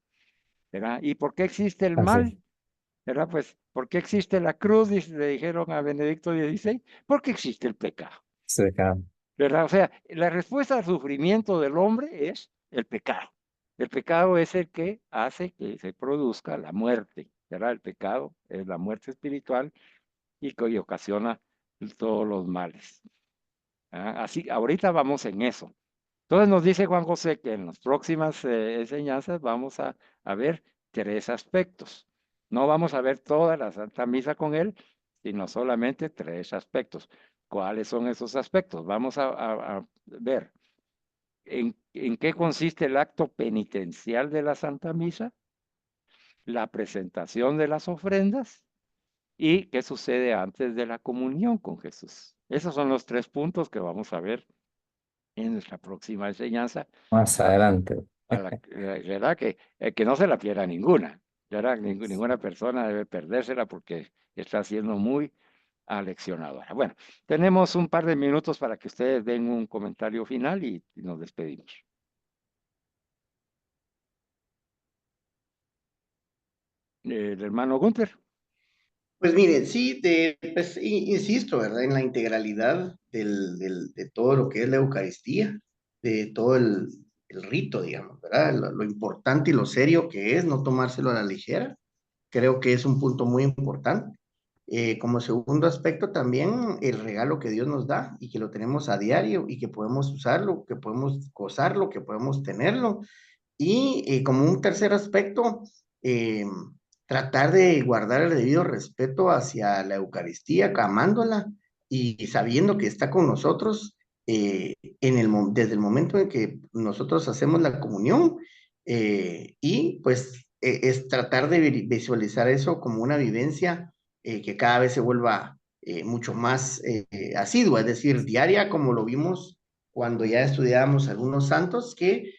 ¿verdad? ¿Y por qué existe el Así es. mal? ¿Verdad? Pues, ¿por qué existe la cruz? Le dijeron a Benedicto XVI, porque existe el pecado, Sí, claro. ¿verdad? O sea, la respuesta al sufrimiento del hombre es el pecado. El pecado es el que hace que se produzca la muerte, ¿verdad? El pecado es la muerte espiritual y que ocasiona todos los males. ¿Ah? Así, ahorita vamos en eso. Entonces nos dice Juan José que en las próximas enseñanzas vamos a ver tres aspectos. No vamos a ver toda la Santa Misa con él, sino solamente tres aspectos. ¿Cuáles son esos aspectos? Vamos a ver en qué consiste el acto penitencial de la Santa Misa, la presentación de las ofrendas y qué sucede antes de la comunión con Jesús. Esos son los tres puntos que vamos a ver en nuestra próxima enseñanza. Más adelante. ¿Verdad? Que no se la pierda ninguna, ¿verdad? Ninguna persona debe perdérsela porque está siendo muy aleccionadora. Bueno, tenemos un par de minutos para que ustedes den un comentario final y nos despedimos. El hermano Gunther. Pues mire, sí, pues, insisto, ¿verdad? En la integralidad de todo lo que es la Eucaristía, de todo el rito, digamos, ¿verdad? Lo importante y lo serio que es no tomárselo a la ligera, creo que es un punto muy importante. Como segundo aspecto, también el regalo que Dios nos da y que lo tenemos a diario y que podemos usarlo, que podemos gozarlo, que podemos tenerlo. Y como un tercer aspecto, eh, tratar de guardar el debido respeto hacia la Eucaristía, amándola y sabiendo que está con nosotros desde el momento en que nosotros hacemos la comunión y pues es tratar de visualizar eso como una vivencia que cada vez se vuelva mucho más asidua, es decir, diaria, como lo vimos cuando ya estudiábamos algunos santos que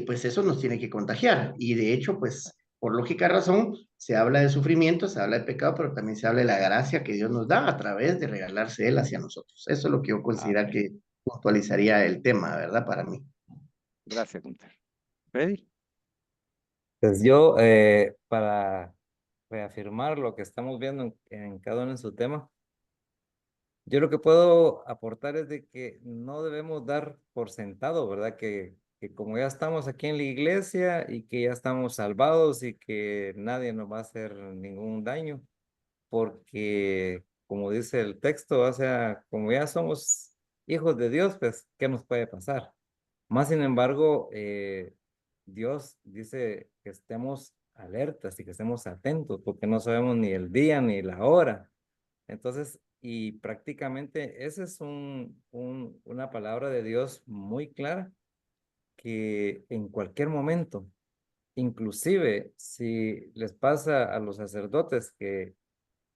pues eso nos tiene que contagiar. Y de hecho, pues por lógica razón, se habla de sufrimiento, se habla de pecado, pero también se habla de la gracia que Dios nos da a través de regalarse Él hacia nosotros. Eso es lo que yo considero Amén. que puntualizaría el tema, ¿verdad? Para mí. Gracias, Gunther. Freddy. Pues yo, para reafirmar lo que estamos viendo en cada uno en su tema, yo lo que puedo aportar es de que no debemos dar por sentado, ¿verdad? Que como ya estamos aquí en la iglesia y que ya estamos salvados y que nadie nos va a hacer ningún daño, porque como dice el texto, o sea, como ya somos hijos de Dios, pues, ¿qué nos puede pasar? Más sin embargo, Dios dice que estemos alertas y que estemos atentos, porque no sabemos ni el día ni la hora. Entonces, y prácticamente esa es una palabra de Dios muy clara, que en cualquier momento, inclusive si les pasa a los sacerdotes que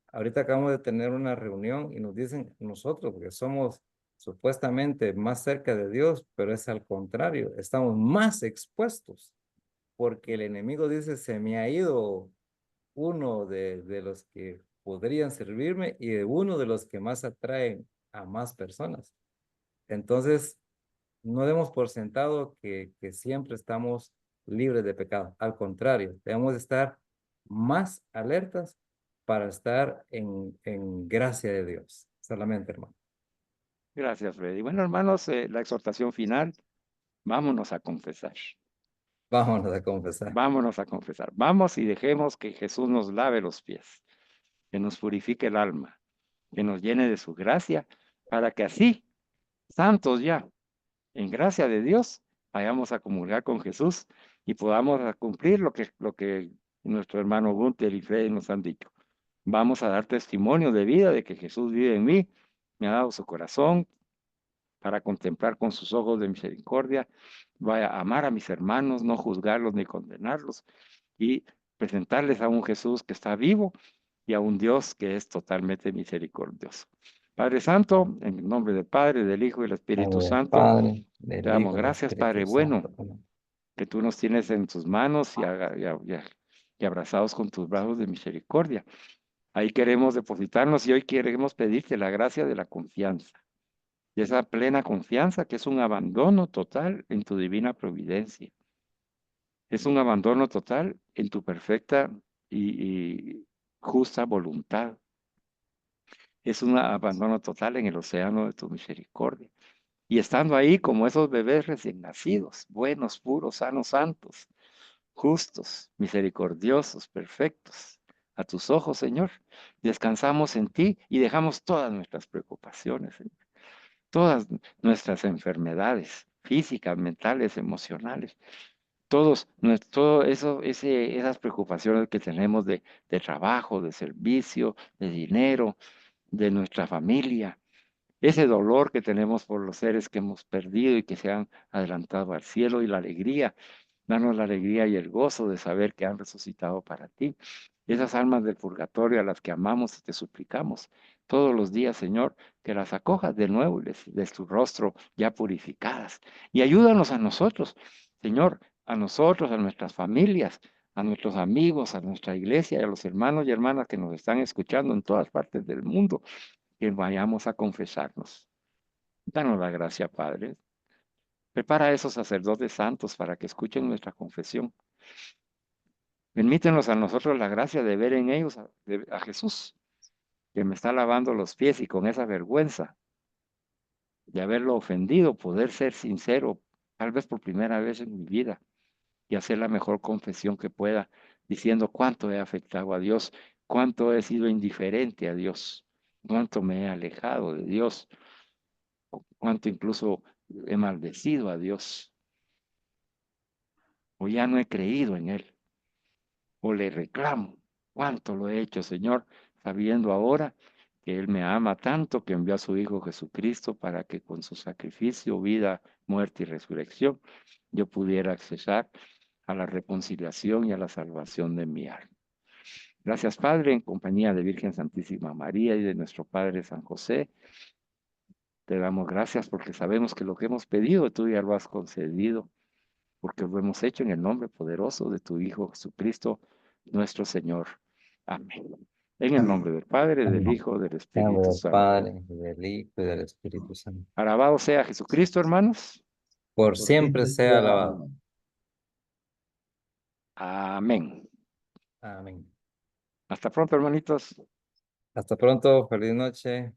ahorita acabamos de tener una reunión y nos dicen nosotros, que somos supuestamente más cerca de Dios, pero es al contrario, estamos más expuestos, porque el enemigo dice, se me ha ido uno de los que podrían servirme y de uno de los que más atraen a más personas. Entonces, no demos por sentado que siempre estamos libres de pecado. Al contrario, debemos estar más alertas para estar en gracia de Dios. Solamente, hermano. Gracias, Freddy. Bueno, hermanos, la exhortación final, vámonos a confesar. Vámonos a confesar. Vámonos a confesar. Vamos y dejemos que Jesús nos lave los pies, que nos purifique el alma, que nos llene de su gracia, para que así, santos ya, en gracia de Dios, vayamos a comulgar con Jesús y podamos cumplir lo que nuestro hermano Gunther y Freddy nos han dicho. Vamos a dar testimonio de vida de que Jesús vive en mí, me ha dado su corazón para contemplar con sus ojos de misericordia, vaya a amar a mis hermanos, no juzgarlos ni condenarlos y presentarles a un Jesús que está vivo y a un Dios que es totalmente misericordioso. Padre Santo, en el nombre del Padre, del Hijo y del En Espíritu nombre del Santo, Padre, te del damos Hijo y del gracias, Padre Espíritu bueno, Santo. Amén. que tú nos tienes en tus manos y abrazados con tus brazos de misericordia. Ahí queremos depositarnos y hoy queremos pedirte la gracia de la confianza. Y esa plena confianza que es un abandono total en tu divina providencia. Es un abandono total en tu perfecta y justa voluntad. Es un abandono total en el océano de tu misericordia. Y estando ahí como esos bebés recién nacidos, buenos, puros, sanos, santos, justos, misericordiosos, perfectos, a tus ojos, Señor, descansamos en ti y dejamos todas nuestras preocupaciones, Señor, todas nuestras enfermedades físicas, mentales, emocionales, todo eso, esas preocupaciones que tenemos de trabajo, de servicio, de dinero, de nuestra familia, ese dolor que tenemos por los seres que hemos perdido y que se han adelantado al cielo y la alegría. Danos la alegría y el gozo de saber que han resucitado para ti. Esas almas del purgatorio a las que amamos y te suplicamos todos los días, Señor, que las acojas de nuevo y les des tu rostro ya purificadas. Y ayúdanos a nosotros, Señor, a nosotros, a nuestras familias, a nuestros amigos, a nuestra iglesia y a los hermanos y hermanas que nos están escuchando en todas partes del mundo, que vayamos a confesarnos. Danos la gracia, Padre. Prepara a esos sacerdotes santos para que escuchen nuestra confesión. Permítenos a nosotros la gracia de ver en ellos a Jesús, que me está lavando los pies y con esa vergüenza de haberlo ofendido, poder ser sincero, tal vez por primera vez en mi vida, y hacer la mejor confesión que pueda, diciendo cuánto he afectado a Dios, cuánto he sido indiferente a Dios, cuánto me he alejado de Dios, cuánto incluso he maldecido a Dios, o ya no he creído en Él, o le reclamo cuánto lo he hecho, Señor, sabiendo ahora que Él me ama tanto que envió a su Hijo Jesucristo para que con su sacrificio, vida, muerte y resurrección yo pudiera accesar a la reconciliación y a la salvación de mi alma. Gracias, Padre, en compañía de Virgen Santísima María y de nuestro Padre San José. Te damos gracias porque sabemos que lo que hemos pedido tú ya lo has concedido, porque lo hemos hecho en el nombre poderoso de tu Hijo Jesucristo, nuestro Señor. Amén. En el nombre Amén. del Padre, del Amén. Hijo, del En nombre Espíritu del Santo. Padre, y del Hijo y del Espíritu Santo. Alabado sea Jesucristo, hermanos. Por Por siempre siempre sea sea alabado. alabado. Amén. Amén. Hasta pronto, hermanitos. Hasta pronto, feliz noche.